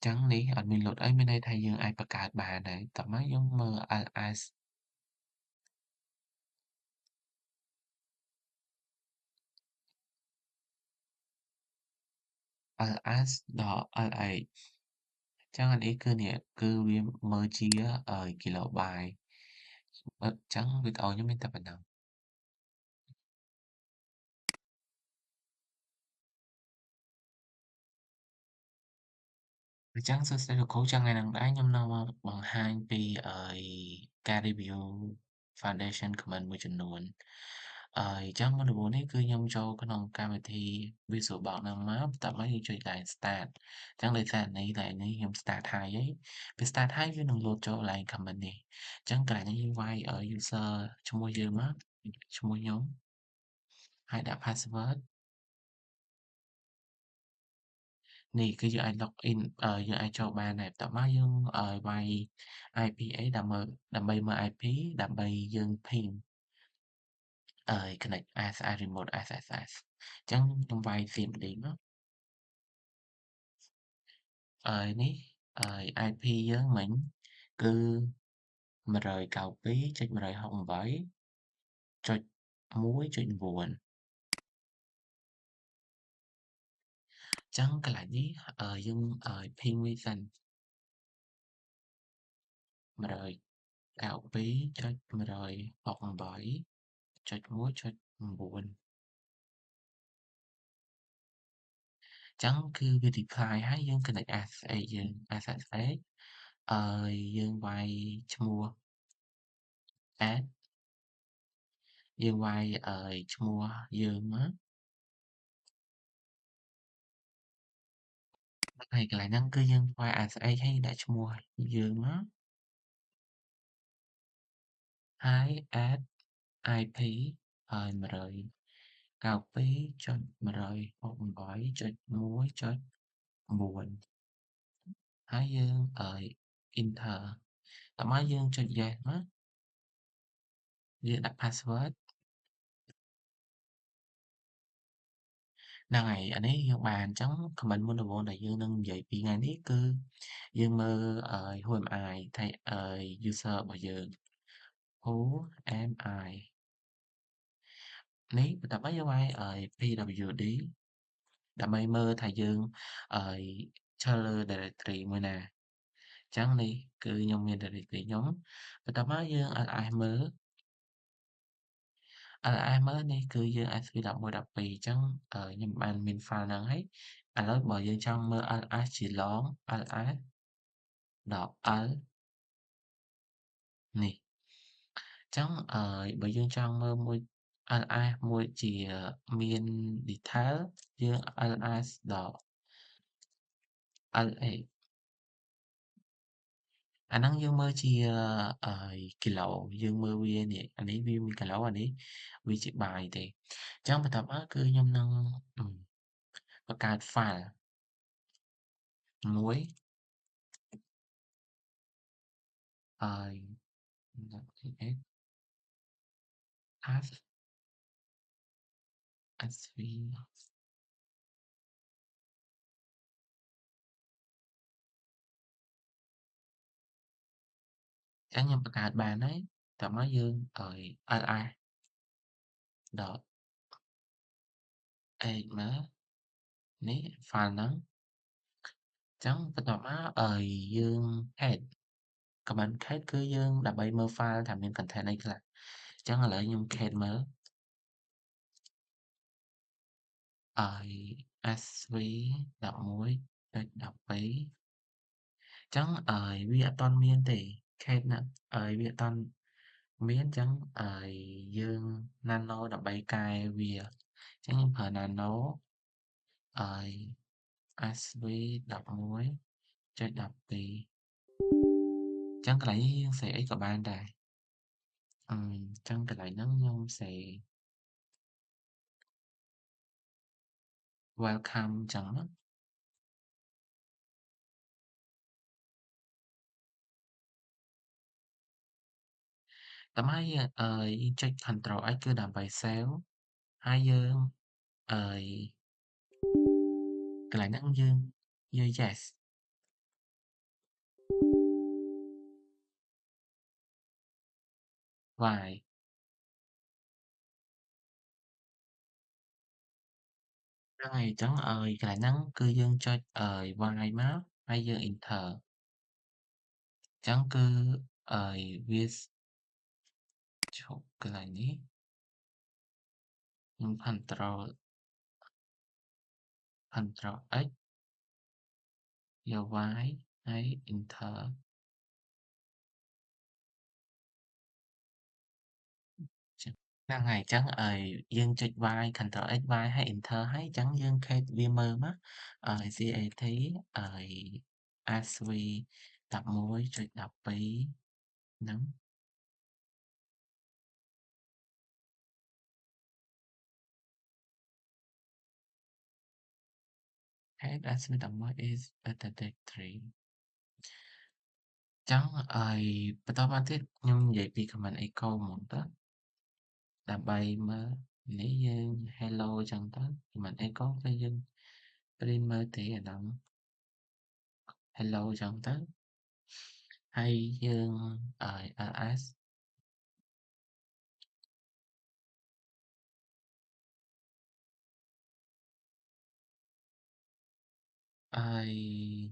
ចឹងនេះអត់មាន load អីមានន័យថាយើងអាចបង្កើតបានហើយតោះមកយើងមើល ls ដល់ lh ចឹងអានេះគឺនេះគឺវាមើលជាគីឡូបាយចឹងវីដេអូខ្ញុំមានតែប៉ុណ្ណឹងអញ្ចឹងសួស្តីលោកគ្រូចឹងថ្ងៃហ្នឹងដែរខ្ញុំនឹងមកបង្ហាញពីការ review foundation command មួយចំនួនអញ្ចឹងមុនដំបូងនេះគឺខ្ញុំចូលក្នុងកម្មវិធី Visual Box ហ្នឹងមកបន្ទាប់មកយើងចុច line start អញ្ចឹងដោយសារនេះ line នេះខ្ញុំ start ហើយពេល start ហើយវានឹង load ចូល line command នេះអញ្ចឹងកន្លែងនេះយើងវាយuser ឈ្មោះយើងមកឈ្មោះខ្ញុំហើយដាក់ password នេះគឺយើងអាច log in យើងអាចចូលបានដែរបន្ទាប់មកយើងវាយ IPA ដើម្បីមើល IP ដើម្បីយើង ping connect SSH remote SSH អញ្ចឹងខ្ញុំវាយ cmd មកនេះIP យើងមិញគឺ192.168.1.9ចឹងកន្លែងនេះយើងping វាសិន192.168.1.9ចឹងគឺវា decline ហើយយើង connect SSH យើង SSH យើងវាយឈ្មោះ add យើងវាយឈ្មោះយើងមកហើយកន្លែងហ្នឹងគឺយើងវាយ SSH ហើយដាក់ឈ្មោះយើងមកហើយ add IP ហើយ192.168.1.9 9ហើយយើងenter តោះមកយើងចុច yes មកយើងដាក់ password ហ្នឹងហើយអានេះយើងបានអញ្ចឹង comment មុនដំបូងដែលយើងនឹងនិយាយពីថ្ងៃនេះគឺយើងមើលwho am I ថៃuser របស់យើង who am I នេះបន្ទាប់មកយើងមកpwd ដើម្បីមើលថាយើងអឺឈើលើ directory មួយណាអញ្ចឹងនេះគឺខ្ញុំមាន directory ខ្ញុំបន្ទាប់មកយើង ls មើល ls មើលនេះគឺយើង sp 11 12អញ្ចឹងខ្ញុំបានមាន file ហ្នឹងហើយឥឡូវបើយើងចង់មើល ls ជា long ls.l នេះអញ្ចឹងបើយើងចង់មើលមួយ ls មួយជាមាន detail យើង ls.la អាហ្នឹងយើងមើលជាគីឡូយើងមើលវានេះអានេះវាមានគីឡូអានេះវាជាបាយទេអញ្ចឹងបន្ទាប់មកគឺខ្ញុំនឹងបង្កើត file មួយហើយ .ts as sv អញ្ចឹងខ្ញុំបង្កើតបានហើយតោះមកយើងls dot edit មកនេះ file ហ្នឹងអញ្ចឹងបន្ទាប់មកយើង head command head គឺយើងដើម្បីមើល file ថាមាន content អីខ្លះអញ្ចឹងឥឡូវខ្ញុំ head មើលsv 11.12អញ្ចឹងវាអត់ទាន់មានទេ case ណាវាអត់ទាន់មានអញ្ចឹងយើង nano ដើម្បីកែវាអញ្ចឹងខ្ញុំប្រើ nano sv 11.12អញ្ចឹងកន្លែងនេះយើងសេអីក៏បានដែរអញ្ចឹងកន្លែងហ្នឹងខ្ញុំសេ welcome អញ្ចឹងណាតើមកយើងចុច Ctrl X គឺដើម្បី save ហើយយើងអឺកន្លែងហ្នឹងយើងយក yes y ហ្នឹងហើយអញ្ចឹងកន្លែងហ្នឹងគឺយើងចុចy មកហើយយើង enter អញ្ចឹងគឺវាឈប់កន្លែងនេះខ្ញុំ Ctrl X យក y ហើយ enter ហ្នឹងហើយអញ្ចឹងយើងចុច Y Ctrl X Y ហើយ Enter ហើយអញ្ចឹងយើង create វាមើលមកCAT ASV 11.12ហ្នឹង Head ASV 11 is a directory អញ្ចឹងបន្តមកទៀតខ្ញុំនិយាយពី command echo ហ្មងទៅដើម្បីមើលនេះយើង hello អញ្ចឹងទៅ command echo គឺយើង print មើលទេអាហ្នឹង hello អញ្ចឹងទៅហើយយើង ls ហើយអ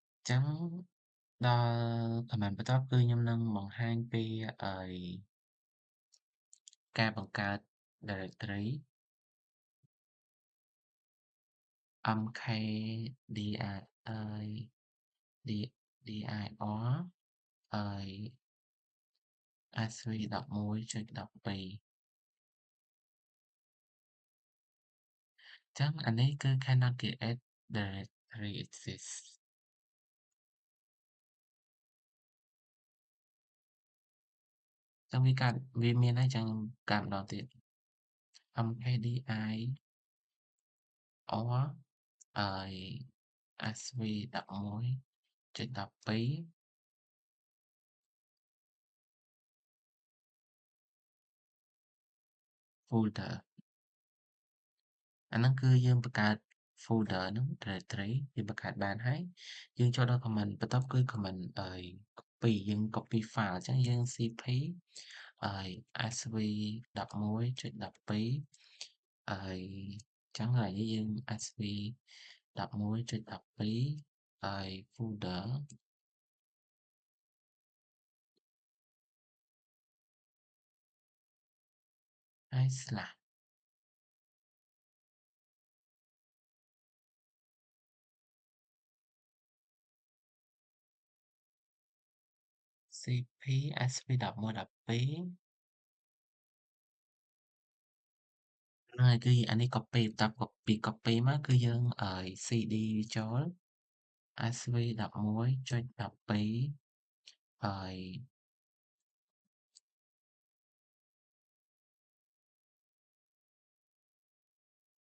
ញ្ចឹងដល់ command បន្ទាប់គឺខ្ញុំនឹងបង្ហាញពីការបង្កើត directory mkdir sv 11.12អញ្ចឹងអានេះគឺ cannot create directory exists អញ្ចឹងវាមានហើយអញ្ចឹងខ្ញុំកើតម្ដងទៀត mkdir SV11.12 folder អាហ្នឹងគឺយើងបង្កើត folder ហ្នឹង directory យើងបង្កើតបានហើយយើងចូលដល់ command បន្ទាប់គឺ command copy យើង copy file អញ្ចឹងយើង cp sv11.12 ហើយអញ្ចឹងហើយយើង sv11.12 ហើយ folder ហើយ slash cp sv11.12 ហ្នឹងហើយគឺអានេះ copy បន្ទាប់ copy មកគឺយើង cd វាចូល sv11.12 ហើយ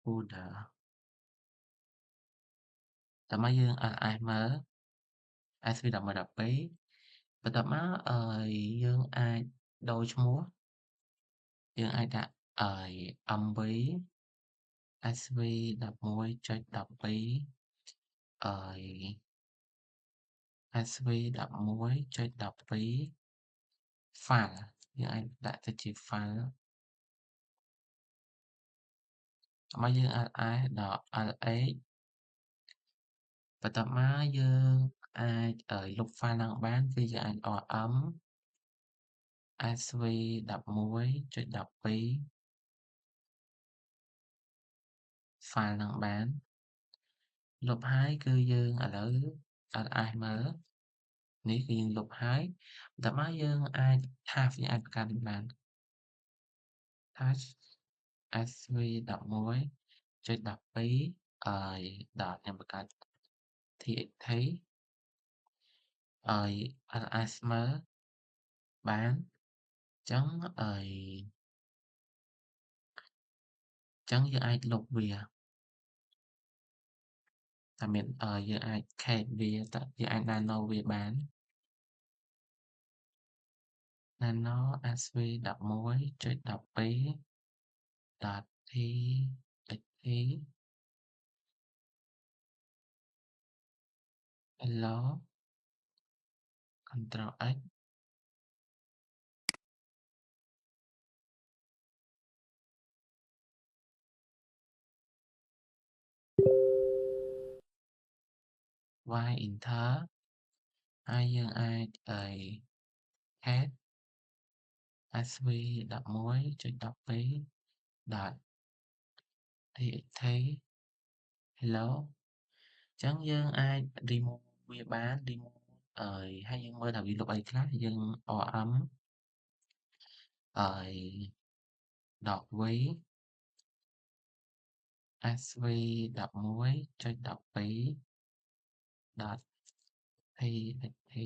folder តើមកយើង ls មើល sv11.12 បន្ទាប់មកយើងអាចដូរឈ្មោះយើងអាចដាក់mv sv11.12 sv11.12 file យើងអាចដាក់ទៅជា file មកយើង ls ដល់ lx បន្ទាប់មកយើងអាចលុប file ហ្នឹងបានគឺយើងអាច rm sv11.12 file ហ្នឹងបានលុបហើយគឺយើងឥឡូវ ls មើលនេះគឺយើងលុបហើយបន្ទាប់មកយើងអាច tab យើងអាចបង្កើតវិញបាន tab sv11.12 ដល់ខ្ញុំបង្កើត txt ls មើលបានអញ្ចឹងយើងអាចលុបវាតែមានយើងអាច cache វាយើងអាច nano វាបាន nano sv11.12.txt hello Ctrl X y enter ហើយយើងអាចadd sv11.12.txt hello អញ្ចឹងយើងអាច remove វាបាន remove ហើយយើងមើលថាវាលុបអីខ្លះយើង rm ដក v sv11.12.txt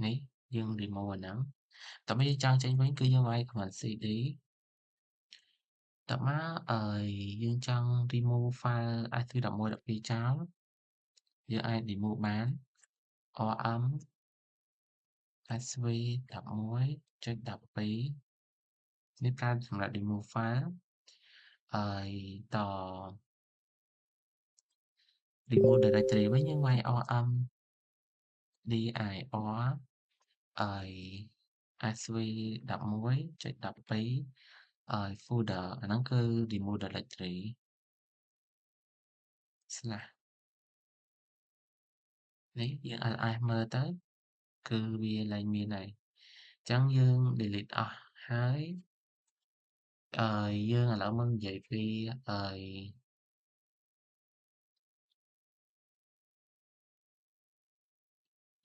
នេះយើង remove អាហ្នឹងតើមិនយើងចង់ចេញវិញគឺយើងវាយ command cd តើមកយើងចង់ remove file sv11.12 ចោលយើងអាច remove បាន rm sv11.12 នេះប្រើសម្រាប់ remove file ត remove directory វិញយើងវាយ rm dir sv11.12 folder អាហ្នឹងគឺ remove directory slash នេះយើង ls មើលទៅគឺវាលែងមានហើយអញ្ចឹងយើង delete អស់ហើយយើងឥឡូវមកនិយាយពី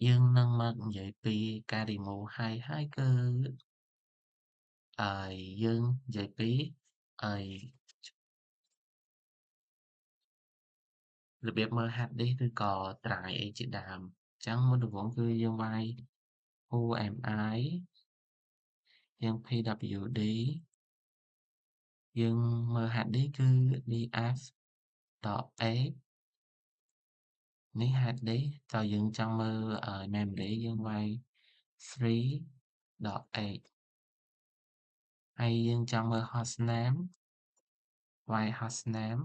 យើងនឹងមកនិយាយពីការ remove ហើយគឺយើងនិយាយពីរបៀបមើល hard disk ឬក៏ drive អីជាដើមអញ្ចឹងមុនដំបូងគឺយើងវាយ whoami យើង pwd យើងមើល hard disk គឺ df 8 នេះ hard disk តើយើងចង់មើលmemory យើងវាយ 3.8 ហើយយើងចង់មើល hostname វាយ hostname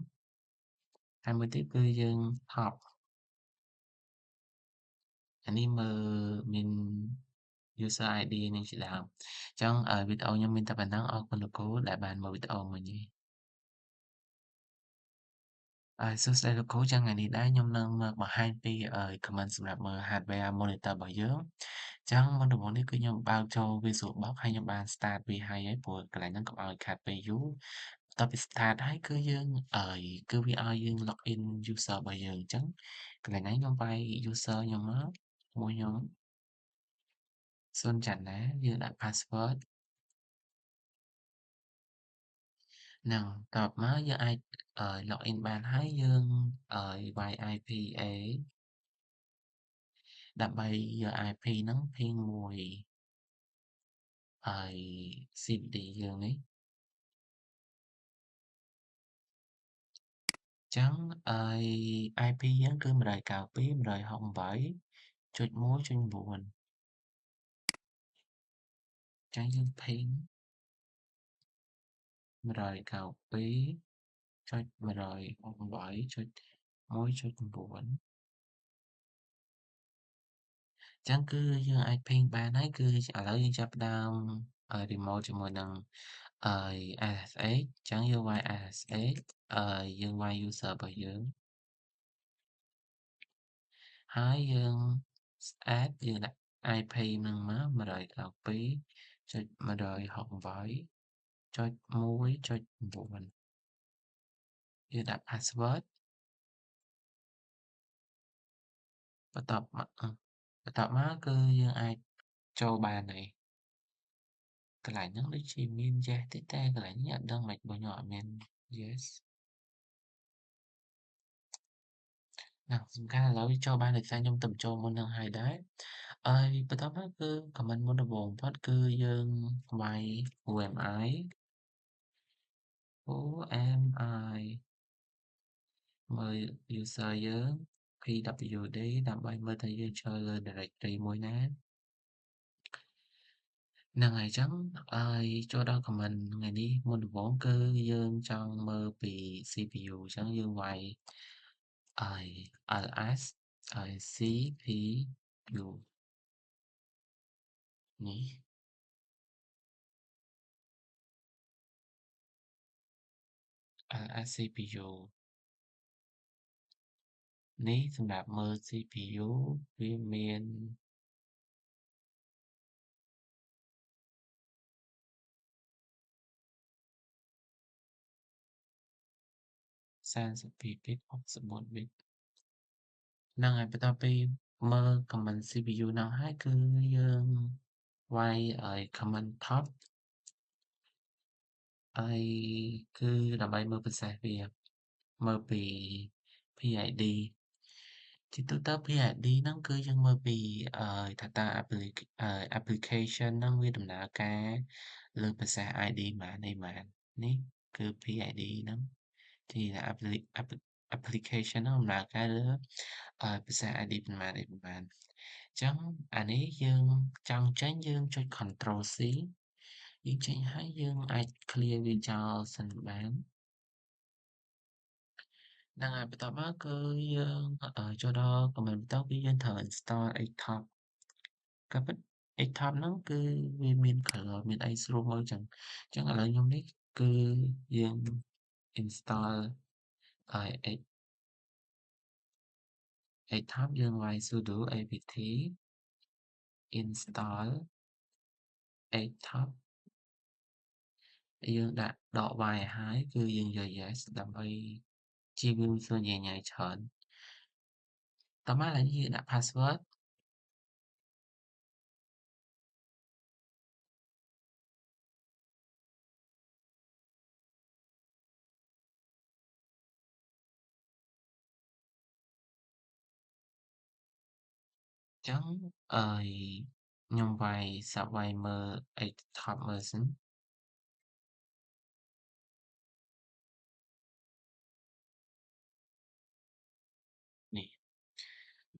ហើយមួយទៀតគឺយើង top អានេះមើលមាន user ID នេះជាដើមអញ្ចឹងវីដេអូខ្ញុំមានតែប៉ុណ្ណឹងអរគុណលោកគ្រូដែលបានមើលវីដេអូមួយនេះសួស្តីលោកគ្រូចឹងថ្ងៃនេះដែរខ្ញុំនឹងមកបង្ហាញពីcomment សម្រាប់មើល hardware monitor របស់យើងចឹងមុនដំបូងនេះគឺខ្ញុំបើកចូល VisualBox ហើយខ្ញុំបាន start វាហើយព្រោះកន្លែងហ្នឹងកុំឲ្យខាតពេលយូរបន្ទាប់ពី start ហើយគឺយើងគឺវាឲ្យយើង login user របស់យើងអញ្ចឹងកន្លែងហ្នឹងខ្ញុំវាយ user ខ្ញុំមកមួយខ្ញុំសុនច័ន្ទណាយើងដាក់ password ហ្នឹងបន្ទាប់មកយើងអាចlogin បានហើយយើងវាយ IPA ដើម្បីយក IP ហ្នឹង ping មួយCVD យើងនេះចឹងIP យើងគឺ192.168.1.9ចឹងយើង ping 192.168.1.9ចឹងគឺយើងអាច ping បានហើយគឺឥឡូវយើងចាប់ផ្ដើមremote ជាមួយនឹងSSH ចឹងយើងវាយ SSH យើងវាយ user របស់យើងហើយយើង add យើងដាក់ IP ហ្នឹងមក192.168.1.9យើងដាក់ password បន្ទាប់មកគឺយើងអាចចូលបានហើយកន្លែងហ្នឹងដូចជាមាន yes តិចតែកន្លែងនេះអត់ដឹងម៉េចបើខ្ញុំអត់មាន yes ណាសំខាន់ឥឡូវចូលបានដោយសារខ្ញុំទៅបញ្ចូលមុននឹងហើយដែរបន្ទាប់មកគឺ comment មុនដំបូងបំផុតគឺយើងវាយ who am I មើល user យើង pwd ដើម្បីមើលថាយើងចូលលើ directory មួយណាហ្នឹងហើយអញ្ចឹងចូលដល់ comment ថ្ងៃនេះមុនដំបូងគឺយើងចង់មើលពី CPU អញ្ចឹងយើងវាយls CPU នេះ ls CPU នេះសម្រាប់មើល CPU វាមាន32 bit 64 bit ហ្នឹងហើយបន្ទាប់ពីមើល comment CPU ហ្នឹងហើយគឺយើងវាយcomment top ហើយគឺដើម្បីមើល process វាមើលពី PID ជាទូទៅ PID ហ្នឹងគឺយើងមើលពីថាតើapplication ហ្នឹងវាដំណើរការលើ process ID ប៉ុន្មានអីប៉ុន្មាននេះគឺ PID ហ្នឹងជាapplication ហ្នឹងដំណើរការលើprocess ID ប៉ុន្មានអីប៉ុន្មានអញ្ចឹងអានេះយើងចង់ចេញយើងចុច Control C យើងចេញហើយយើងអាច clear វាចោលសិនបានហ្នឹងហើយបន្ទាប់មកគឺយើងចូលដល់ comment បន្ទាប់គឺយើងត្រូវ install Xtop ការពិត Xtop ហ្នឹងគឺវាមាន color មានអីស្រួលមើលចឹងអញ្ចឹងឥឡូវខ្ញុំនេះគឺយើង install X Xtop យើងវាយ sudo apt install Xtop យើងដាក់ដក Y ឲ្យហើយគឺយើងយក yes ដើម្បីជៀសវាងសួរញ៉ៃញ៉ៃច្រើនតោះមកឥឡូវយើងដាក់ password អញ្ចឹងអឺខ្ញុំវាយសាកវាយមើល Xtop មើលសិន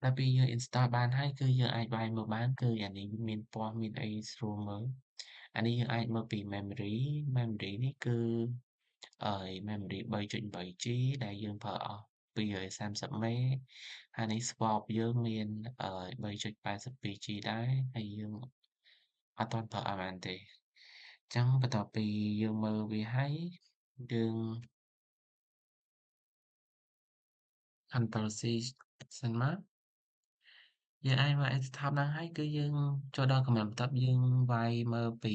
ដល់ពេលយើង install បានហើយគឺយើងអាចវាយមើលបានគឺអានេះមានពណ៌មានអីស្រួលមើលអានេះយើងអាចមើលពី memory នេះគឺmemory 3.8G ដែលយើងប្រើអស់230មេហើយនេះ swap យើងមាន3.82G ដែរហើយយើងអត់ទាន់ប្រើអស់បានទេអញ្ចឹងបន្ទាប់ពីយើងមើលវាហើយយើង Ctrl C សិនមកយើងអាចមក desktop ហ្នឹងហើយគឺយើងចូលដល់ command បន្ទាប់យើងវាយមើលពី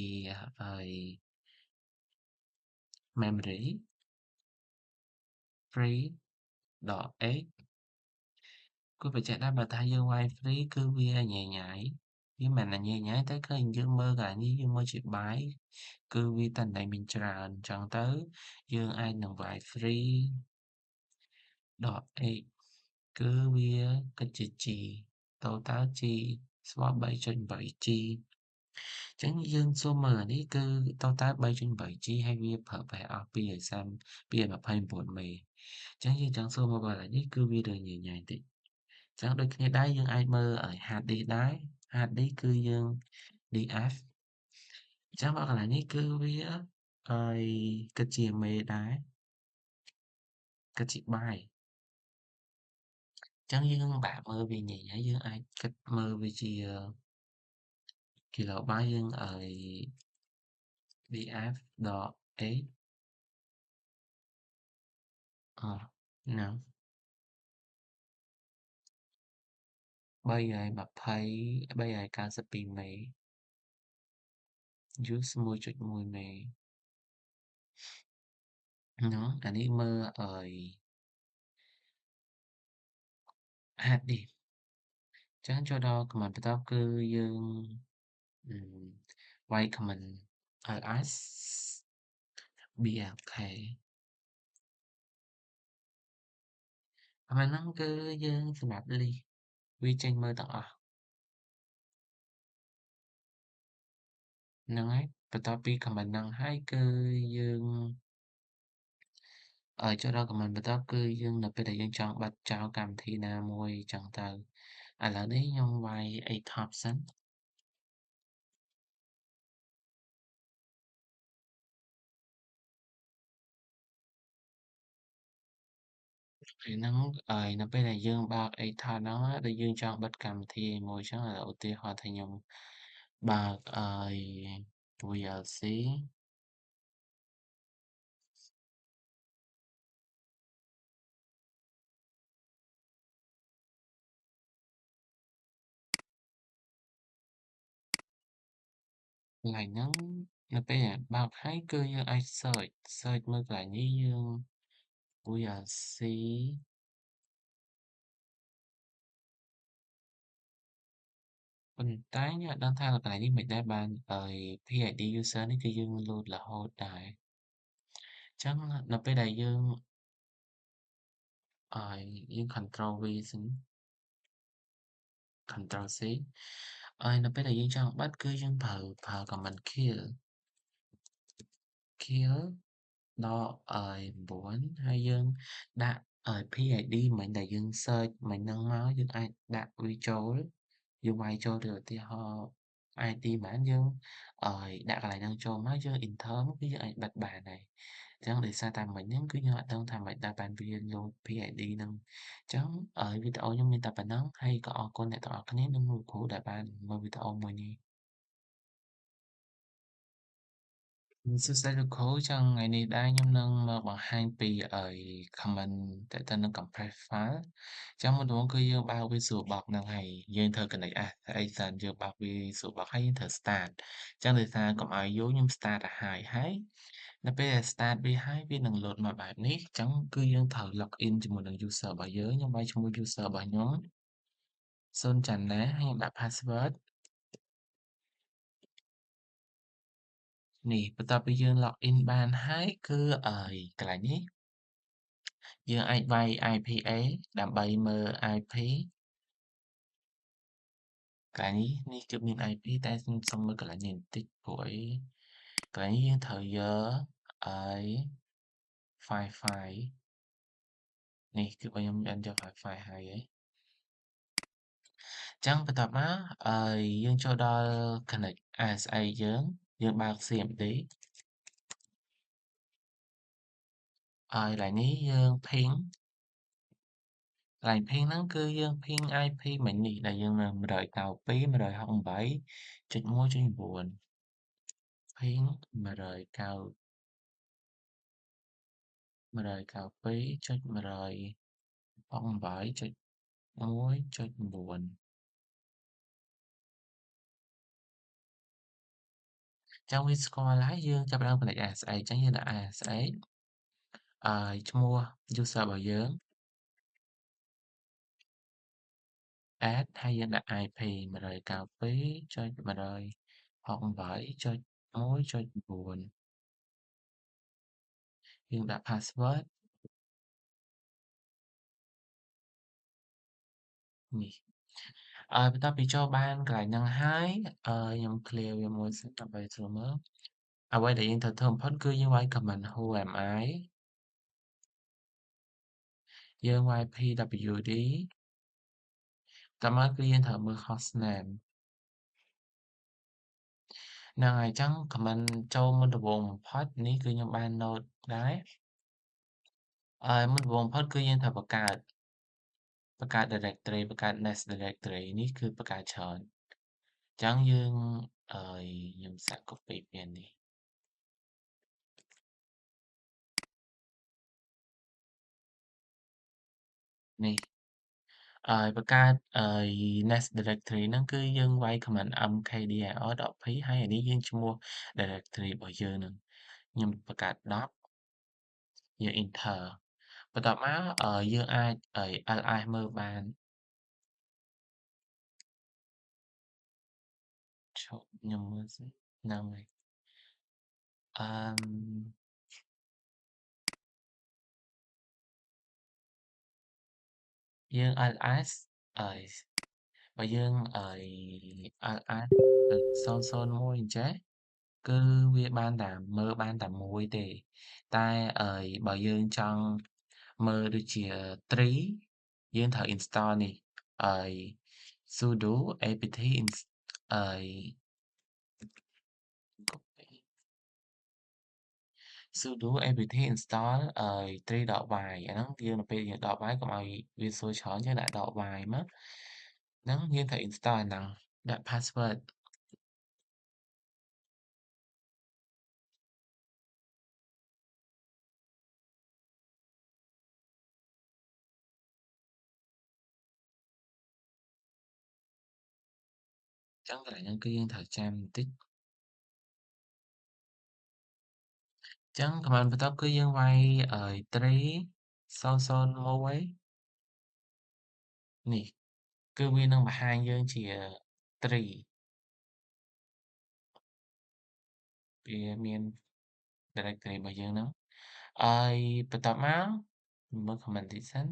ហើយ memory free .h គួរបញ្ជាក់ដែរបើថាយើងវាយ free គឺវាញ៉ៃញ៉ៃវាមិនមែនញ៉ៃញ៉ៃតែឃើញយើងមើលកន្លែងនេះយើងមើលជាបាយគឺវាតន្តែមានច្រើនអញ្ចឹងទៅយើងអាចនឹងវាយ free .h គឺវាគិតជា G total G swap 3.8G ចឹងយើងស៊ូមមើលអានេះគឺ total 3.8G ហើយវាប្រើប្រាស់អស់229មេចឹងយើងចង់ស៊ូមមើលកន្លែងនេះគឺវាដូចញ៉ៃញ៉ៃតិចចឹងដូចគ្នាដែរយើងអាចមើលឲ្យ hard disk ដែរ hard disk គឺយើង DF ចឹងមកកន្លែងនេះគឺវាហើយគិតជាមេដែរគិតជាបាយចឹងយើងបាក់មើលវាញ៉ៃញ៉ៃយើងអាចគិតមើលវាជា kilobyte យើងឲ្យ df.8 ហ្នឹង392មេ use 1.1មេហ្នឹងអានេះមើលឲ្យ hard disk ចឹងចូលដល់ command បន្ទាប់គឺយើងវាយ command ls blk command ហ្នឹងគឺយើងសម្រាប់ list វាចេញមើលទាំងអស់ហ្នឹងហើយបន្ទាប់ពី command ហ្នឹងហើយគឺយើងចូលដល់ command បន្ទាប់គឺយើងនៅពេលដែលយើងចង់បិទចោលកម្មវិធីណាមួយចឹងទៅឥឡូវនេះខ្ញុំវាយ ATOP សិនពេលហ្នឹងនៅពេលដែលយើងបើក ATOP ហ្នឹងដែលយើងចង់បិទកម្មវិធីមួយចឹងឧទាហរណ៍ថាខ្ញុំបើកVLC កន្លែងហ្នឹងនៅពេលដែលបើកហើយគឺយើងអាច search មើលកន្លែងនេះយើង VLC ប៉ុន្តែខ្ញុំអត់ដឹងថាកន្លែងនេះមិនដែលបានPID user នេះគឺយើង load រហូតដែរអញ្ចឹងនៅពេលដែលយើងយើង Control V សិន Control C នៅពេលដែលយើងចង់បិទគឺយើងប្រើ command kill ដក9ហើយយើងដាក់PID មិញដែលយើង search មិញហ្នឹងមកយើងអាចដាក់វាចូលយើងវាយចូលទៅឧទាហរណ៍ ID ប៉ុន្មានយើងដាក់កន្លែងហ្នឹងចូលមកយើង enter គឺយើងអាចបិទបានហើយអញ្ចឹងដោយសារតែមិញហ្នឹងគឺខ្ញុំអត់ដឹងថាមិនដែលបានវា load PID ហ្នឹងអញ្ចឹងវីដេអូខ្ញុំមានតែប៉ុណ្ណឹងហើយក៏អរគុណអ្នកទាំងអស់គ្នានិងលោកគ្រូដែលបានមើលវីដេអូមួយនេះសួស្តីលោកគ្រូចឹងថ្ងៃនេះដែរខ្ញុំនឹងមកបង្ហាញពីcomment ទាក់ទងនឹង compress file ចឹងមុនដំបូងគឺយើងបើក Visual Box ហ្នឹងហើយយើងត្រូវ connect អីសិនយើងបើក Visual Box ហើយយើងត្រូវ start ចឹងដោយសារកុំឲ្យយូរខ្ញុំ start ឲ្យហើយនៅពេលដែល start វាហើយវានឹង load មកបែបនេះចឹងគឺយើងត្រូវ log in ជាមួយនឹង user របស់យើងខ្ញុំវាយឈ្មោះ user របស់ខ្ញុំសុនច័ន្ទណាហើយខ្ញុំដាក់ password នេះបន្ទាប់ពីយើង log in បានហើយគឺកន្លែងនេះយើងអាចវាយ IPA ដើម្បីមើល IP កន្លែងនេះគឺមាន IP តែខ្ញុំសុំមើលកន្លែងនេះបន្តិចព្រោះអីកន្លែងនេះយើងត្រូវយកWi-Fi នេះគឺបើខ្ញុំបានយក Wi-Fi ហើយ ចឹងបន្ទាប់មកយើងចូលដល់ Connect ISA យើងបើក CMD ហើយកន្លែងនេះយើង ping កន្លែង ping ហ្នឹងគឺយើង ping IP មិញនេះដែលយើងនៅ192.168.1.9 ping 192.168.1.9 ចឹងវាស្គាល់ហើយយើងចាប់ផ្ដើម connect ISA ចឹងយើងដាក់ ISA ឈ្មោះ user របស់យើង add ហើយយើងដាក់ IP 192.168.1.9 យើងដាក់ password នេះបន្ទាប់ពីចូលបានកន្លែងហ្នឹងហើយខ្ញុំ clear វាមួយសិនដើម្បីស្រួលមើលអ្វីដែលយើងត្រូវធ្វើបំផុតគឺយើងវាយ comment who am I យើងវាយ pwd តាមមកគឺយើងត្រូវមើល hostname ហ្នឹងហើយអញ្ចឹង comment ចូលមុនដំបូងបំផុតនេះគឺខ្ញុំបាន note ដែរមុនដំបូងបំផុតគឺយើងត្រូវបង្កើត directory បង្កើត nest directory នេះគឺបង្កើតច្រើនអញ្ចឹងយើងខ្ញុំសាក copy ពីនេះបង្កើត nest directory ហ្នឹងគឺយើងវាយ command mkdir.p ហើយអានេះយើងឈ្មោះ directory របស់យើងហ្នឹងខ្ញុំបង្កើត10យើង enter បន្ទាប់មកយើងអាច ls មើលបានឈប់ខ្ញុំមើលសិនហ្នឹងហើយអឺយើង ls អឺបើយើង ls 001អញ្ចេះគឺវាបានតែមើលបានតែមួយទេតែបើយើងចង់មើលដូចជា tree យើងត្រូវ install នេះអឺ sudo apt អឺ sudo apt install tree.y អាហ្នឹងយើងនៅពេលយើងដក y កុំឲ្យវាសួរច្រើនយើងដាក់ដក y មកហ្នឹងយើងត្រូវ install អាហ្នឹងដាក់ password អញ្ចឹងកន្លែងហ្នឹងគឺយើងត្រូវចាំបន្តិចអញ្ចឹង command បន្ទាប់គឺយើងវាយtree 001នេះគឺវានឹងបង្ហាញយើងជា tree វាមាន directory របស់យើងហ្នឹងហើយបន្ទាប់មកមើល comment តិចសិន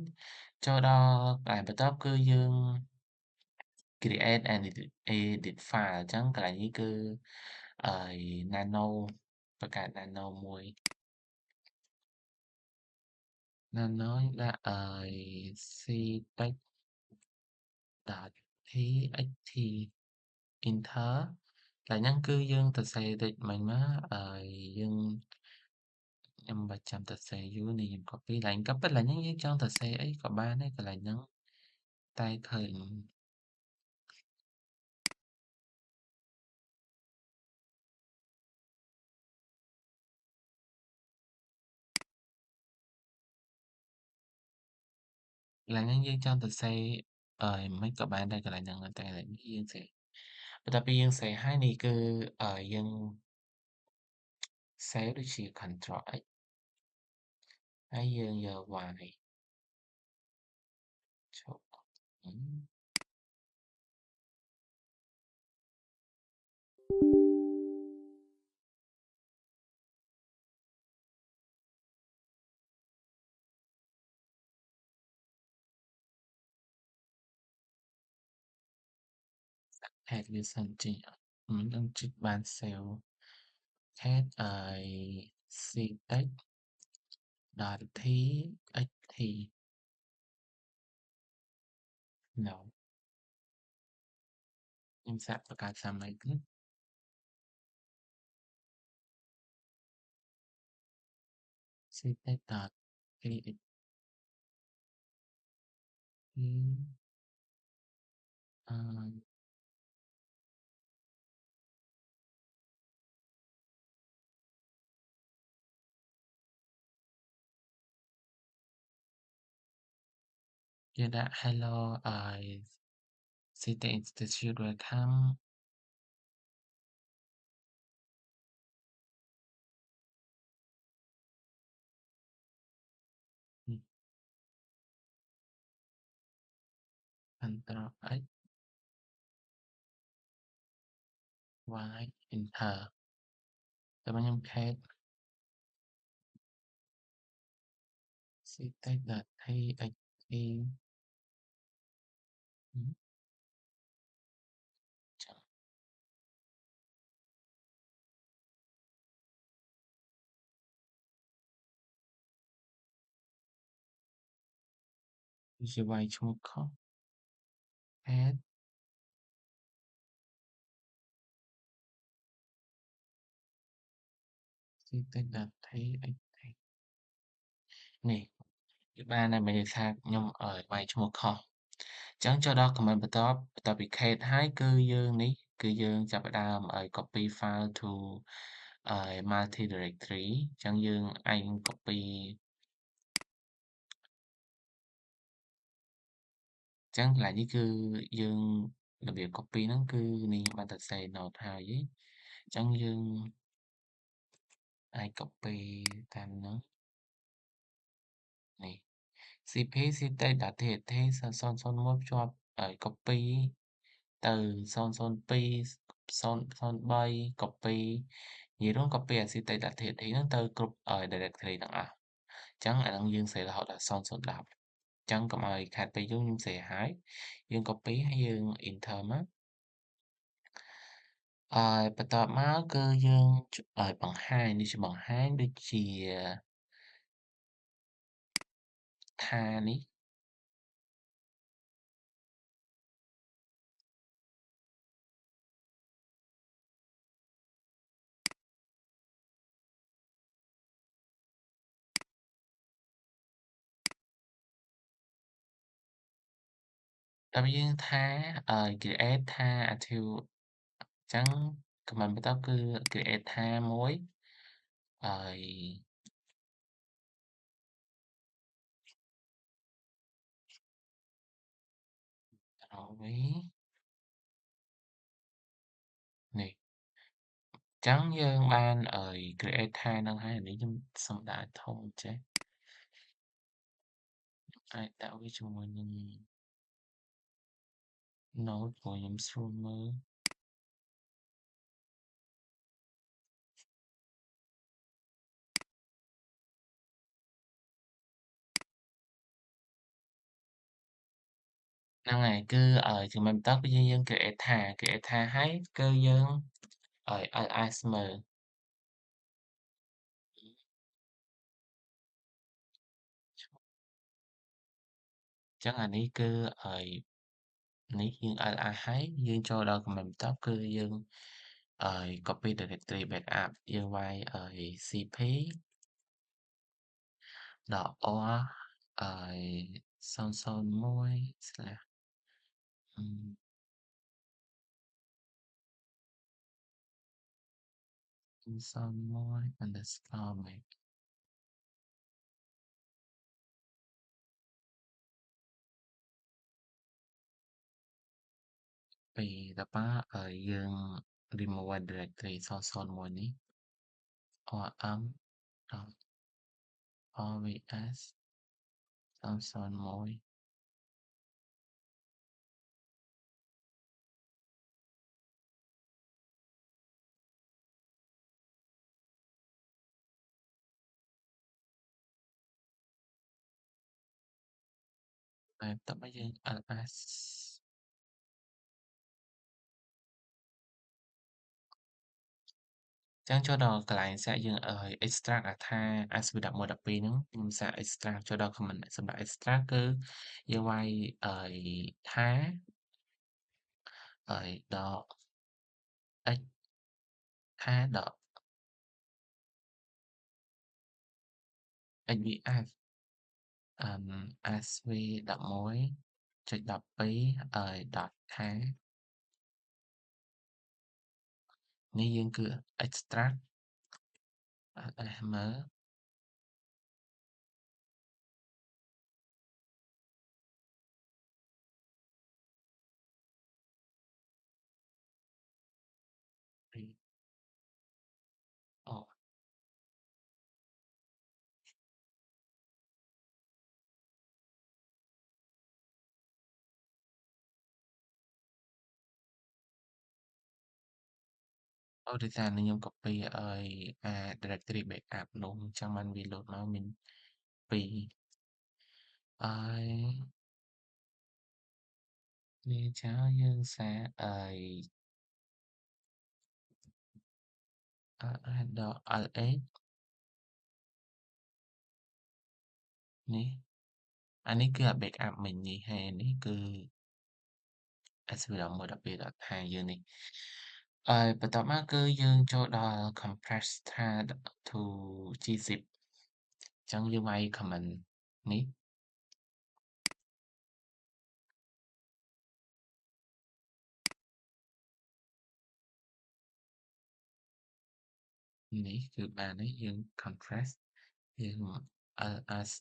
ចូលដល់កន្លែងបន្ទាប់គឺយើង create and edit file អញ្ចឹងកន្លែងនេះគឺអឺ nano បង្កើត nano មួយ nano ដាក់ctext.txt enter កន្លែងហ្នឹងគឺយើងសរសេរតិចមិញមកយើងខ្ញុំមិនបាច់ចាំសរសេរយូរនេះខ្ញុំ copy កន្លែងក៏ប៉ុន្តែកន្លែងហ្នឹងយើងចង់សរសេរអីក៏បានដែរកន្លែងហ្នឹងតែឃើញកន្លែងហ្នឹងយើងចង់សរសេរមិនក៏បានដែរកន្លែងហ្នឹងតែកន្លែងនេះយើងសេបន្ទាប់ពីយើងសេហើយនេះគឺយើង save ដូចជា Ctrl X ហើយយើងយក Y ឈប់ add វាសិនចេះមិនដឹងជិះបាន save add ctext.txt no ខ្ញុំសាកបង្កើតសាមីទៀត ctech.txt អឺ គេដាក់ hello ctech Institute welcome Ctrl X Y Enter តែមកខ្ញុំ paste ctech.txt ចាំវាវាយឈ្មោះខុស paste ctech.txt នេះវាបានហើយមានន័យថាខ្ញុំវាយឈ្មោះខុសចឹងចូលដល់ comment បន្ទាប់ពី create ហើយគឺយើងនេះគឺយើងចាប់ផ្ដើមcopy file to multi directory ចឹងយើងឯង copy ចឹងកន្លែងនេះគឺយើងរបៀប copy ហ្នឹងគឺនេះខ្ញុំបានតែ save note ហើយចឹងយើងអាច copy តាមហ្នឹងនេះ cp ctech.txt 001ភ្ជាប់copy ទៅ002 003 copy និយាយរួម copy អា ctech.txt ហ្នឹងទៅគ្រប់directory ទាំងអស់ចឹងអាហ្នឹងយើង save រហូតដល់010ចឹងកុំឲ្យខាតពេលយូរខ្ញុំ save ហើយយើង copy ហើយយើង enter មកបន្ទាប់មកគឺយើងបង្ហាញនេះជាបង្ហាញដូចជាថានេះដល់យើងថាcreate ថា attribute ចឹង command បន្ទាប់គឺ create ថាមួយហើយត្រូវវិញនេះចឹងយើងបានcreate ថាហ្នឹងហើយអានេះខ្ញុំសុំដាក់ឲ្យធំចេះអាចដាក់វាជាមួយនឹង note ព្រោះខ្ញុំស្រួលមើលហ្នឹងហើយគឺcommand បន្ទាប់គឺយើង create ថាហើយគឺយើងls មើលចឹងអានេះគឺនេះយើង ls ហើយយើងចូលដល់ command បន្ទាប់គឺយើងcopy directory backup យើងវាយcp .org 001/ 001 _ mac ដល់ប៉យើង remove directory 001នេះ rm .rvs 001ហើយបន្ទាប់មកយើង ls ចឹងចូលដល់កន្លែងសាកយើងextract អាថា ASP11 12ហ្នឹងខ្ញុំសាក extract ចូលដល់ command សម្រាប់ extract គឺយើងវាយថា đọc x a đọc xvf asv đọc mối chơi đọc bí đọc khá ní dương cửa extract mở đi ồ ô thì ra nó nhung copy directory backup luôn trong anh reload nó mình vì ơi đi cháu dương sẽ đọc ls ní anh ấy cứ backup mình nhỉ hay anh ấy cứ SB động một đặc biệt là hai dương nàyបន្ទាប់មកគឺយើងចូលដល់ compress ថា to gzip អញ្ចឹងយើងវាយ comment នេះនេះគឺបានហើយយើង compress យើង ls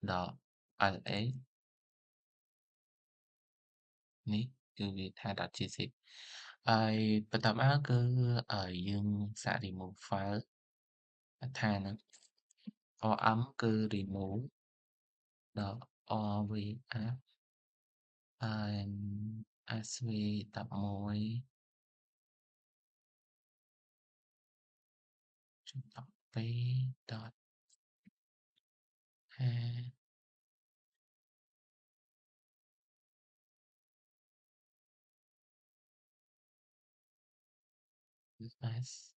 ដល់ la នេះគឺវាថា .gzip ហើយបន្ទាប់មកគឺយើងសាក remove file ថាហ្នឹង rm គឺ remove ដល់ rvf sv11 12 5 S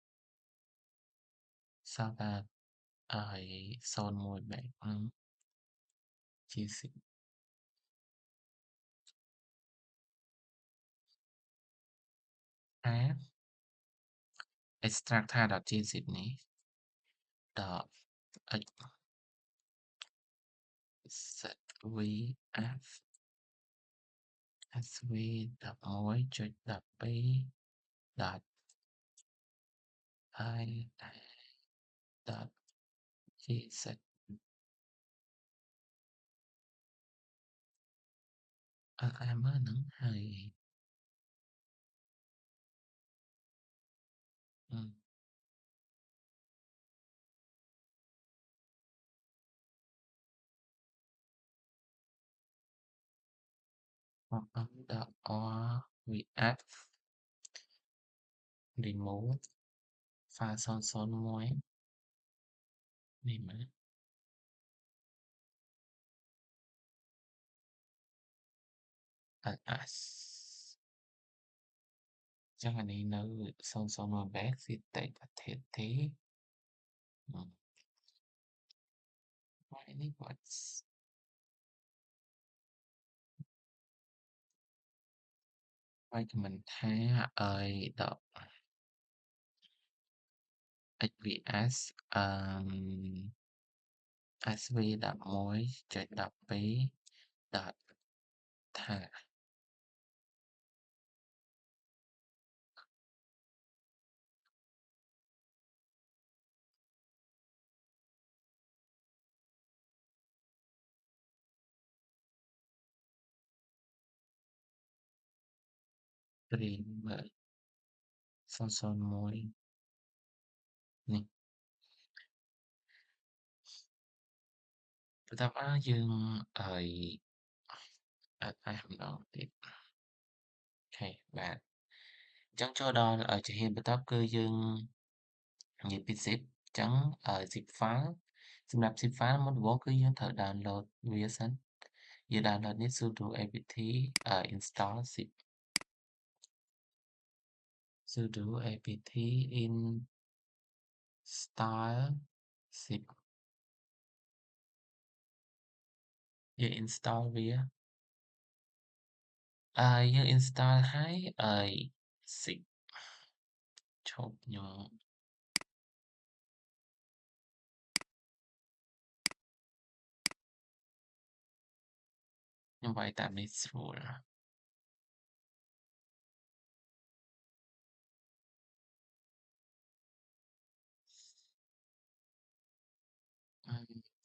sau là son mùi bạn chia sẻ app extract ថាដល់ gzip នេះដល់ xvf sv11.12 dot i dot gzip មើលហ្នឹងហើយrvf remove file 001នេះមើល ls ចឹងអានេះនៅ001 back សិតតែប្រធានទេហើយនេះគាត់ហើយខមមិនថាដក HVS SV11.12 dot ថា streamer 001នេះបន្ទាប់មកយើងម្ដងទៀតអូខេបាទអញ្ចឹងចូលដល់ជំហានបន្ទាប់គឺយើងនិយាយពី zip អញ្ចឹងzip file សម្រាប់ zip file មុនដំបូងគឺយើងត្រូវ download វាសិនយើង download នេះ sudo apt install zip sudo apt install zip យើង install វា យើង install ហើយzip ឈប់ខ្ញុំវាយតាមនេះស្រួល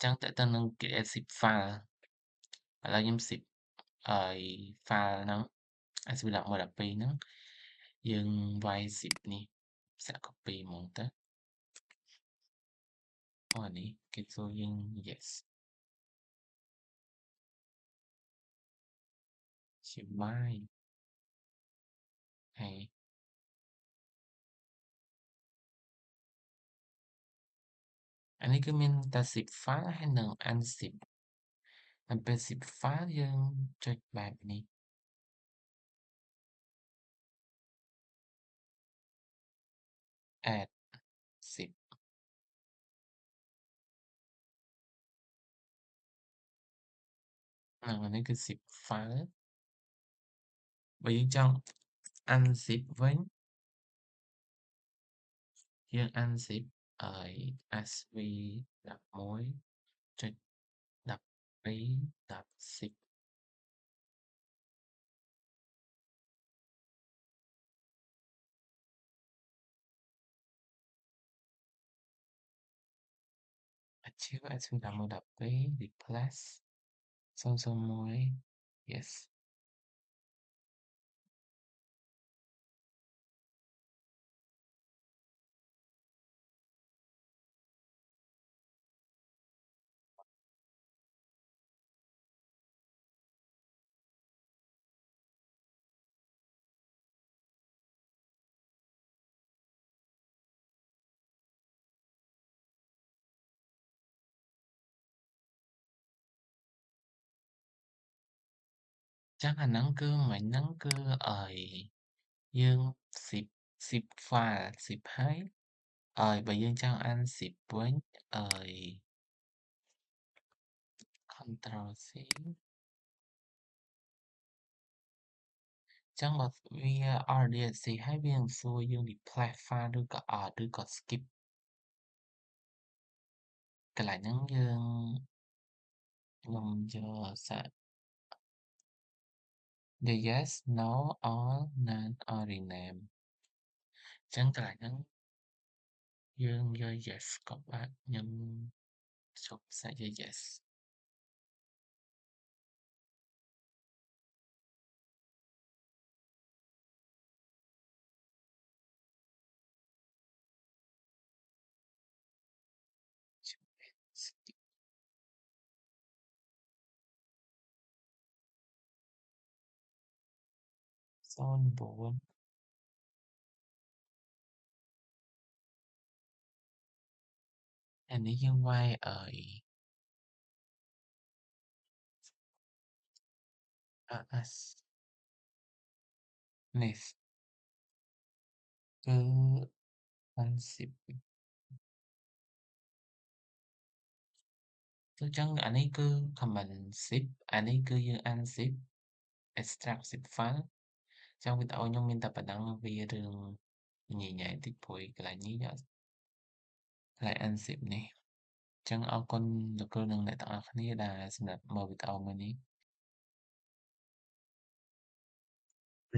ចឹងតើតើនឹង create zip file ឥឡូវខ្ញុំ zip file ហ្នឹង ASP.1.12 ហ្នឹងយើងវាយ zip នេះសាក់ copy ហ្មងទៅអានេះគេសួរយើង yes ជាបាយហើយអានេះគឺមានតែ zip file ហើយនិង unzip តែពេល zip file យើងចុចបែបនេះ add zip អានេះគឺ zip file បើយើងចង់ unzip វិញយើង unzip sv11.12.zip អា sv11.12 replace 001 yes ចឹងអាហ្នឹងគឺមិញហ្នឹងគឺយើង zip file zip ហើយបើយើងចង់ unzip វិញCtrl C ចឹងបើវា RDSC ហើយវានឹងសួរយើង replace file ឬក៏អត់ឬក៏ skip កន្លែងហ្នឹងខ្ញុំយកសាក the yes no all none or rename ចឹងកន្លែងហ្នឹងយើងយក yes ក៏បានខ្ញុំជប់សាកយក yes skip 09អានេះយើងវាយRS នេះគឺ unzip គឺចឹងអានេះគឺ command zip អានេះគឺយើង unzip extract zip file ចឹងវីដេអូខ្ញុំមានតែប៉ុណ្ណឹងវារឿងញ៉ៃៗតិចព្រោះកន្លែងនេះកន្លែង unzip នេះចឹងអរគុណលោកគ្រូនិងអ្នកទាំងអស់គ្នាដែលសម្រាប់មើលវីដេអូមួយនេះ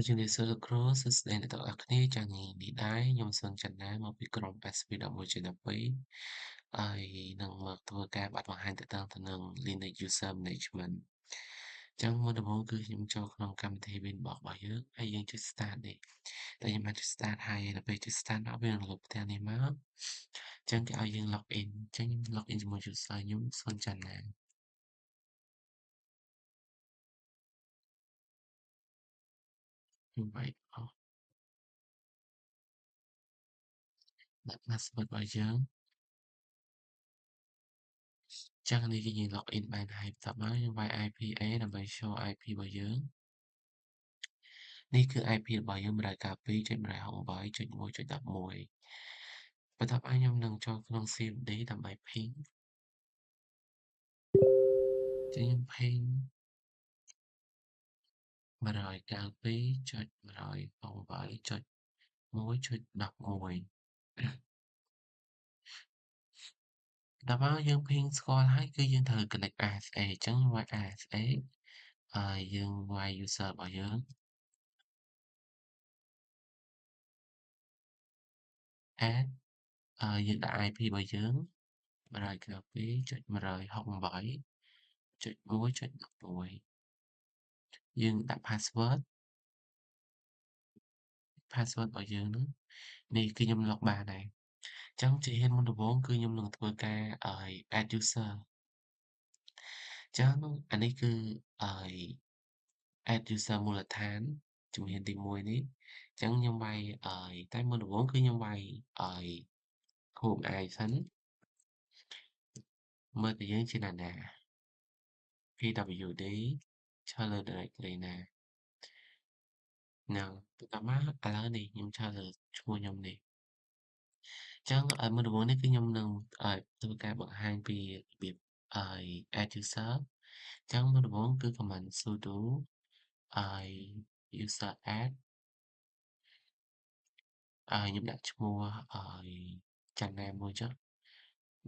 ជំរាបសួរលោកគ្រូសួស្តីអ្នកទាំងអស់គ្នាចា៎នេះដែរខ្ញុំសុនច័ន្ទណាមកពីក្រុម SP11.12 ហើយនឹងមកធ្វើការបាត់បង្ហាញទាក់ទងទៅនឹង Linux User Management ចឹងមុនដំបូងគឺខ្ញុំចូលក្នុងកម្មវិធី Winbox របស់យើងហើយយើងចុច Start នេះតែខ្ញុំបានចុច Start ហើយដល់ពេលចុច Start មកវានឹងលើកផ្ទាំងនេះមកចឹងគេឲ្យយើង Login ចឹងខ្ញុំ Login ជាមួយ User ខ្ញុំសុនច័ន្ទណាខ្ញុំបាយអស់ដាក់ password របស់យើងចឹងនេះគឺយើង login បានហើយបន្ទាប់មកយើងវាយ IPA ដើម្បី show IP របស់យើងនេះគឺ IP របស់យើង192.168.1.11បន្ទាប់មកខ្ញុំនឹងចូលក្នុង CMD ដើម្បី ping ចឹងខ្ញុំ ping 192.168.1.11 ដល់មកយើងភីងស្គាល់ហើយគឺយើងត្រូវ connect RSA អញ្ចឹងយើងវាយ RSA យើងវាយ user របស់យើង add យើងដាក់ IP របស់យើង 192.168.1.11 យើងដាក់ password របស់យើងហ្នឹងនេះគឺខ្ញុំ log បានហើយអញ្ចឹងជាហ៊ានមុនដំបូងគឺខ្ញុំនឹងធ្វើការadd user អញ្ចឹងអានេះគឺadd user មូលដ្ឋានជំហានទី1នេះអញ្ចឹងខ្ញុំវាយតែមុនដំបូងគឺខ្ញុំវាយhome i សិនមើលតើយើងជាណា pwd ឈរលើ directory ណាហ្នឹងបន្តមកឥឡូវនេះខ្ញុំឈរលើឈ្មោះខ្ញុំនេះអញ្ចឹងមុនដំបូងនេះគឺខ្ញុំនឹងធ្វើការបង្ហាញពីរបៀបadd user អញ្ចឹងមុនដំបូងគឺ command sudo user add ខ្ញុំដាក់ឈ្មោះchannel មួយចុះ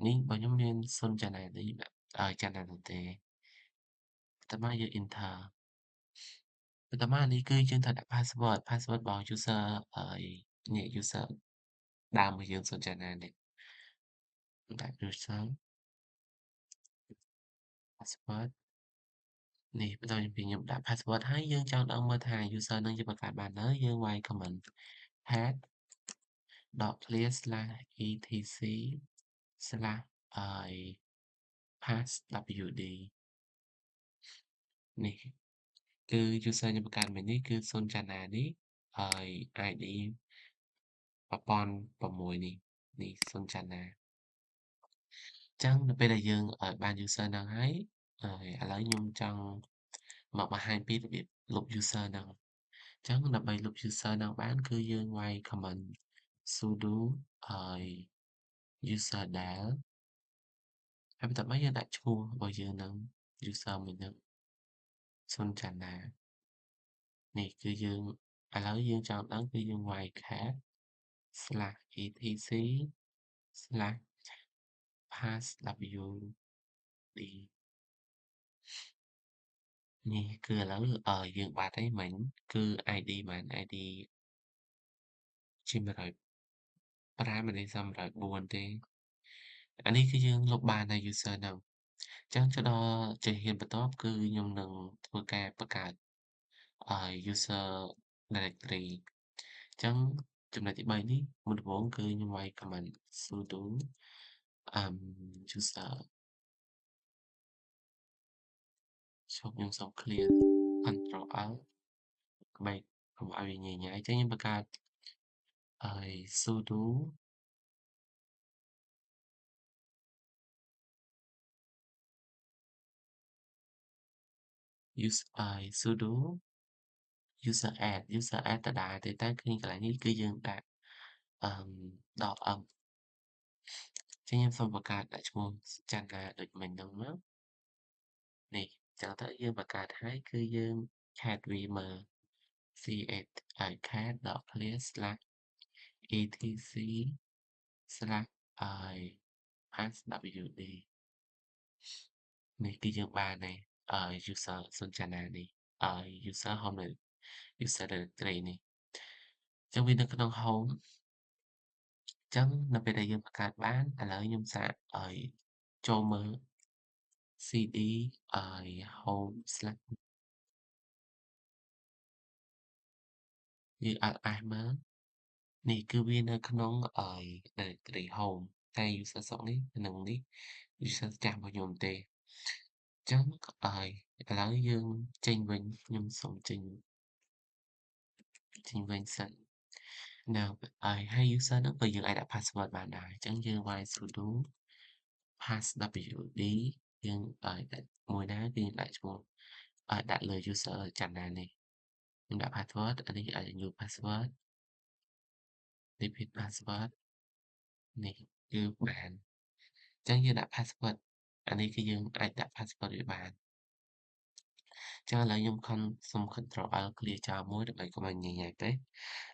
នេះរបស់ខ្ញុំមាន0 channel ទេខ្ញុំដាក់channel នោះទេបន្តមកយើង enter បន្តមកនេះគឺយើងត្រូវដាក់ password របស់ user នេះ user ដើមរបស់យើង0 channel នេះដាក់ user password នេះបន្តមកខ្ញុំដាក់ password ហើយយើងចង់ដឹងមើលថា user នឹងយើងបង្កើតបាននៅយើងវាយ command pad .clear/etc/passwd នេះគឺ user ខ្ញុំបង្កើតមិញនេះគឺ0 channel នេះID 1006នេះ0 channel អញ្ចឹងនៅពេលដែលយើងបាន user ហ្នឹងហើយឥឡូវខ្ញុំចង់មកបង្ហាញពីរបៀបលុប user ហ្នឹងអញ្ចឹងដើម្បីលុប user ហ្នឹងបានគឺយើងវាយ command sudo userdel ហើយបន្ទាប់មកយើងដាក់ឈ្មោះរបស់យើងហ្នឹង user មួយហ្នឹង0 channel នេះគឺយើងឥឡូវយើងចង់ដឹងគឺយើងវាយ cat/etc/passwd នេះគឺឥឡូវយើងបាត់ហើយមិញគឺ ID មែន ID ជា105មិនសម104ទេអានេះគឺយើងលុបបានហើយ user ហ្នឹងអញ្ចឹងទៅដល់ជំហានបន្ទាប់គឺខ្ញុំនឹងធ្វើការបង្កើតuser directory អញ្ចឹងចំណុចទី3នេះមុនដំបូងគឺខ្ញុំវាយ command sudo user ខ្ញុំសូម clear control Alt ដើម្បីកុំឲ្យវាញ៉ៃអញ្ចឹងខ្ញុំបង្កើតsudo sudo user add ដដែលទេតែឃើញកន្លែងនេះគឺយើងដាក់ដក m អញ្ចឹងខ្ញុំសូមបង្កើតដាក់ឈ្មោះ channel ដូចមិញហ្នឹងមកនេះអញ្ចឹងទៅយើងបង្កើតហើយគឺយើង cat វាមើល cat.clear/etc/passwd នេះគឺយើងបានហើយuser 0 channel នេះuser home user directory នេះអញ្ចឹងវានៅក្នុង home អញ្ចឹងនៅពេលដែលយើងបង្កើតបានឥឡូវខ្ញុំសាកចូលមើល cd home/ យើង ls មើលនេះគឺវានៅក្នុងdirectory home តែ user ស្រុកនេះនិងនេះ user ចាស់របស់ខ្ញុំទេអញ្ចឹងឥឡូវយើងចេញវិញខ្ញុំសូមចេញវិញសិនហើយ user ហ្នឹងក៏យើងអាចដាក់ password បានដែរអញ្ចឹងយើងវាយ sudo passwd យើងដាក់មួយណាគឺយើងដាក់ឈ្មោះដាក់លើ user channel នេះខ្ញុំដាក់ password អានេះអាច new password repeat password នេះគឺបានអញ្ចឹងយើងដាក់ password អានេះគឺយើងអាចដាក់ password វាបាន ចឹងឥឡូវខ្ញុំសុំ Ctrl Alt clear ចោលមួយដើម្បីកុំឲ្យញ៉ៃៗពេក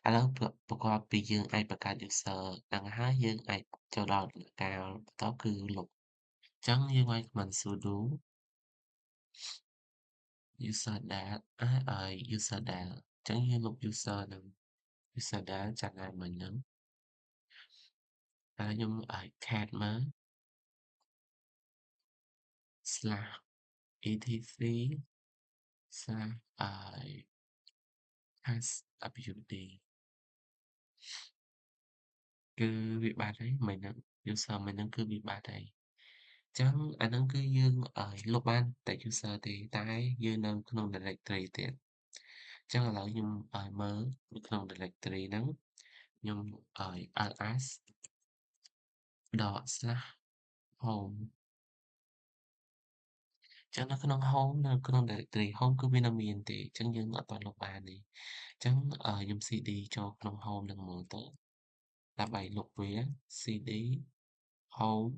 ឥឡូវបន្ទាប់ពីយើងអាចបង្កើត user ហ្នឹងហើយយើងអាចចូលដល់ដំណាក់កាលបន្តគឺលុបចឹងយើងវាយ command sudo userdel userdel ចឹងយើងលុប user ហ្នឹង userdel ចាត់ណាមិញហ្នឹងហើយខ្ញុំឲ្យ cat មក /etc/wd គឺវាបាត់ហើយមិញហ្នឹង user មិញហ្នឹងគឺវាបាត់ហើយចឹងអាហ្នឹងគឺយើងលុបបានតែ user ទេតែយើងនៅក្នុង directory ទៀតចឹងឥឡូវខ្ញុំឲ្យមើលនៅក្នុង directory ហ្នឹងខ្ញុំឲ្យ ls./home ចឹងនៅក្នុង home នៅក្នុង directory home គឺវានៅមានទេចឹងយើងអត់ទាន់លុបបានទេចឹងខ្ញុំ cd ចូលក្នុង home ហ្នឹងមើលទៅដើម្បីលុបវា cd home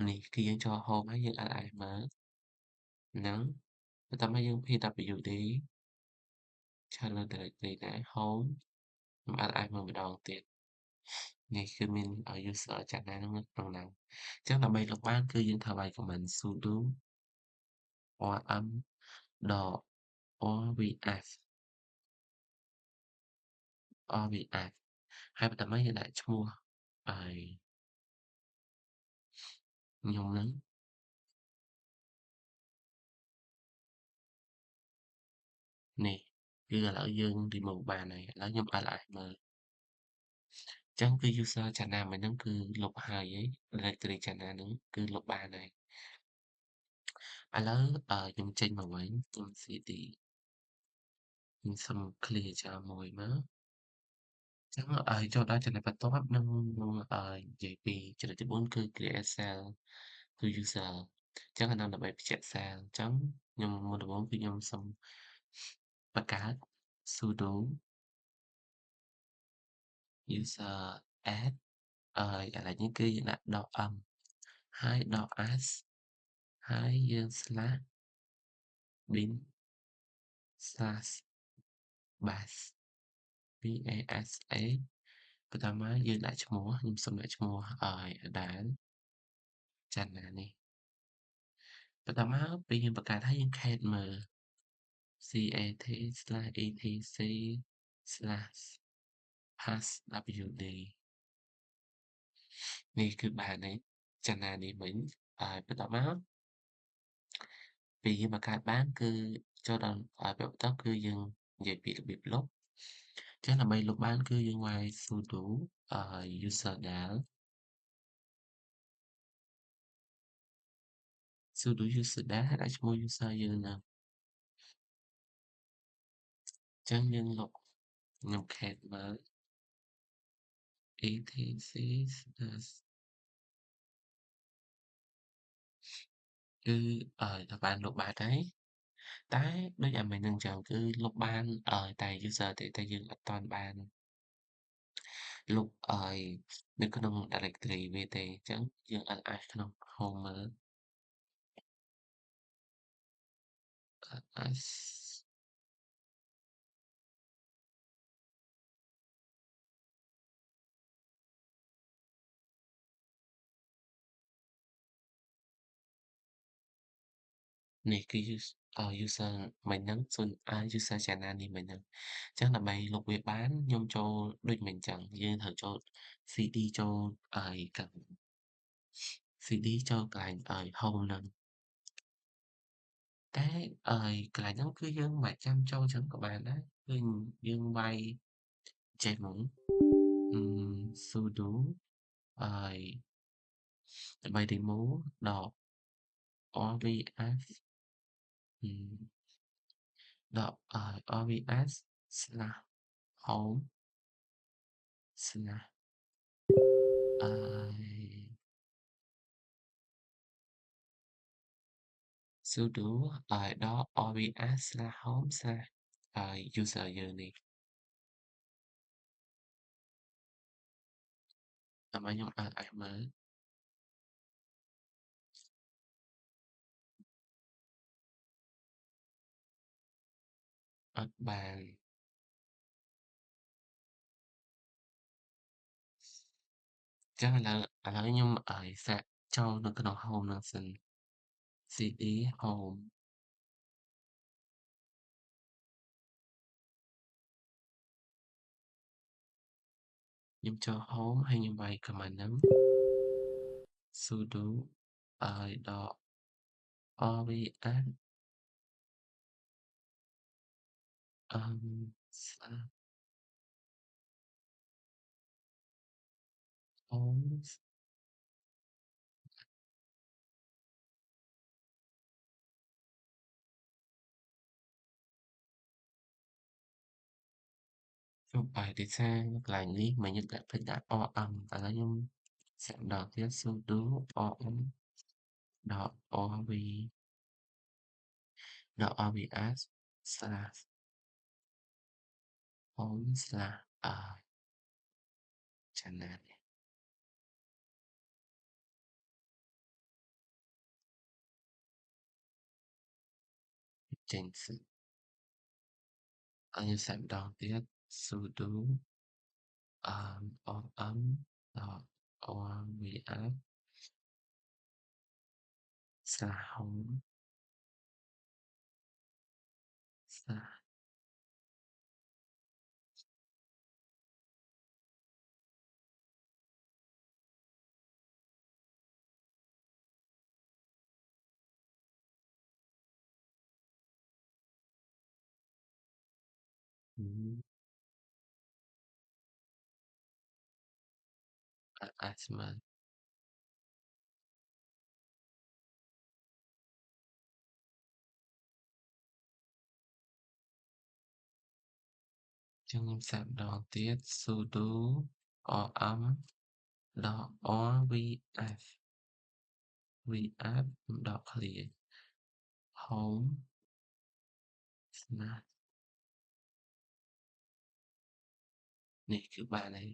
នេះគឺយើងចូល home ហើយយើងអាចមើលហ្នឹងបន្ទាប់មកយើង pwd ឆើតលើ directory ដែរ home ខ្ញុំអាចមើលម្ដងទៀតនេះគឺមានuser ចាត់ណាហ្នឹងនៅក្នុងហ្នឹងចឹងដើម្បីលុបបានគឺយើងត្រូវវាយ command sudo rm.rvf ហើយបន្ទាប់មកយើងដាក់ឈ្មោះឲ្យខ្ញុំហ្នឹងនេះគឺឥឡូវយើង remove បានហើយឥឡូវខ្ញុំអាចមើលចឹងគឺ user ចាណាមិញហ្នឹងគឺលុបហើយហី directory ចាណាហ្នឹងគឺលុបបានហើយឥឡូវខ្ញុំចេញមកវិញខ្ញុំ cd ខ្ញុំសុំ clear ចោលមួយមកចឹងចូលដល់ចំណុចបន្ទាប់នឹងនិយាយពីចំណុចទី4គឺ create cell to user ចឹងអាហ្នឹងដើម្បីបញ្ជាក់ cell ចឹងខ្ញុំមុនដំបូងគឺខ្ញុំសុំបង្កើត sudo user add ឥឡូវនេះគឺយើងដាក់ .m ហើយ .s ហើយយើង /bin/ bas basa បន្ទាប់មកយើងដាក់ឈ្មោះខ្ញុំសុំដាក់ឈ្មោះឲ្យAdele ចាត់ណានេះបន្ទាប់មកពេលយើងបង្កើតហើយយើង create មើល cat/etc/passwd នេះគឺបានហើយចាត់ណានេះមិញហើយបន្ទាប់មកពេលយើងបង្កើតបានគឺចូលដល់ពេលបន្ទាប់គឺយើងនិយាយពីរបៀបលុបចឹងដើម្បីលុបបានគឺយើងវាយ sudo userdel userdel ហើយដាក់ឈ្មោះ user យើងហ្នឹងចឹងយើងលុបខ្ញុំ cat មើល etc/ គឺថាបានលុបបាត់ហើយតែដូចអាមិញហ្នឹងចឹងគឺលុបបានតែ user ទេតែយើងអត់ទាន់បានលុបនៅក្នុង directory វាទេអញ្ចឹងយើងអាចក្នុង home មើល lsនេះគឺ user មិញហ្នឹងuser channel នេះមិញហ្នឹងអញ្ចឹងដើម្បីលុបវាបានខ្ញុំចូលដូចមិញអញ្ចឹងយើងត្រូវចូល cd ចូលកាន់ cd ចូលកន្លែងhome ហ្នឹងតែកន្លែងហ្នឹងគឺយើងមិនបាច់ចាំចូលអញ្ចឹងក៏បានដែរគឺយើងវាយចេះហ្មងsudo ហើយដើម្បី remove .rvf .rvs/home/ អឺ sudo .rvs/home/ user យើងនេះដើម្បីខ្ញុំអាចមើល អត់បានចឹងឥឡូវខ្ញុំសាកចូលនៅក្នុង Home នឹងសិន CD Home ខ្ញុំចូល Home ហើយខ្ញុំវាយ command ហ្នឹង sudo dot rvs slash home ចុះបាយទីសាកន្លែងនេះមិញខ្ញុំដាក់ភ្លេចដាក់ rm ឥឡូវខ្ញុំសាកម្ដងទៀត sudo rm dot rvs slash home slash channel ចេញសិនហើយខ្ញុំសាកម្ដងទៀត sudo rm dot rvs slash home slash អាចស្មើចឹងខ្ញុំសាកម្ដងទៀត sudo rm dot rvs ខ្ញុំដក clear home slash នេះគឺបានហើយ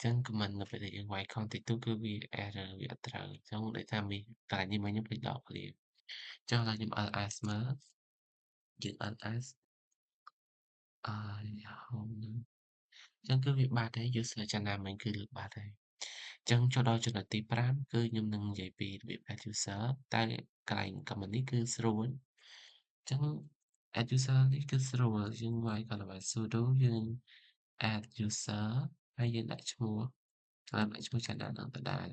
ចឹង comment នៅពេលដែលយើងវាយ content ទៅគឺវា error វាអត់ត្រូវចឹងដោយសារមានកន្លែងនេះមិញខ្ញុំភ្លេចដក clear ចឹងឥឡូវខ្ញុំ ls មើលយើង ls home ហ្នឹងចឹងគឺវាបាត់ហើយ user channel មិញគឺលើកបាត់ហើយចឹងចូលដល់ចំណុចទី5គឺខ្ញុំនឹងនិយាយពីរបៀប add user តែកន្លែង comment នេះគឺស្រួលចឹង add user នេះគឺស្រួលយើងវាយគាត់ទៅ sudo យើង add user ហើយយើងដាក់ឈ្មោះដាក់ឈ្មោះ channel ហ្នឹងដដែល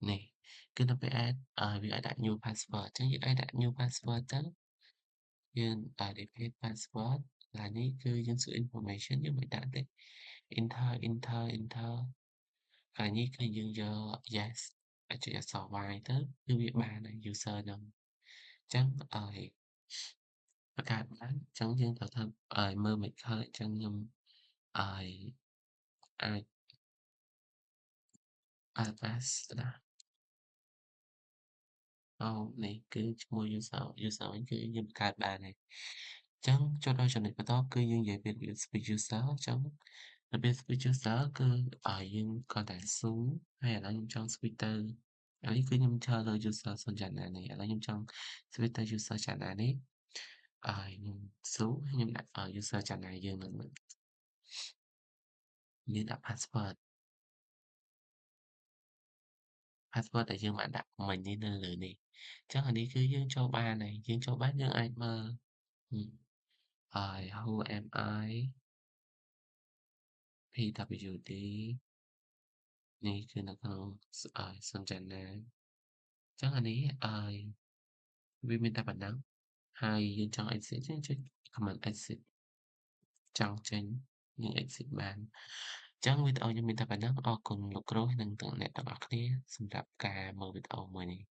នេះគឺនៅពេល add វាឲ្យដាក់ new password ចឹងយើងអាចដាក់ new password ទៅយើងrepeat password កន្លែងនេះគឺយើងសួរ information យើងមិនដាក់ទេ enter កន្លែងនេះគឺយើងយក yes ចុចអក្សរ Y ទៅគឺវាបានហើយ user ហ្នឹងចឹងបង្កើតបានចឹងយើងត្រូវធ្វើមើលមិនឃើញចឹងខ្ញុំអាចpass ដាក់នេះគឺឈ្មោះ user វិញគឺយើងបង្កើតបានហើយចឹងចូលដល់ចំណុចបន្តគឺយើងនិយាយពីរបៀប switch user ចឹងរបៀប switch user គឺយើងគ្រាន់តែស៊ូហើយឥឡូវខ្ញុំចង់ switch ទៅឥឡូវនេះគឺខ្ញុំចូលលើ user 0 channel នេះឥឡូវខ្ញុំចង់ switch ទៅ user channel នេះខ្ញុំស៊ូខ្ញុំដាក់user channel យើងនឹងយើងដាក់ password ដែលយើងបានដាក់មិញនេះនៅលើនេះចឹងអានេះគឺយើងចូលបានហើយយើងចូលបានយើងអាចមើលwho am I pwd នេះគឺនៅក្នុង0 channel ចឹងអានេះវាមានតែប៉ុណ្ណឹងហើយយើងចង់ exit យើងចុច command exit ចង់ចេញយើង exit បានចឹងវីដេអូខ្ញុំមានតែប៉ុណ្ណឹងអរគុណលោកគ្រូនិងទាំងអ្នកទាំងអស់គ្នាសម្រាប់ការមើលវីដេអូមួយនេះ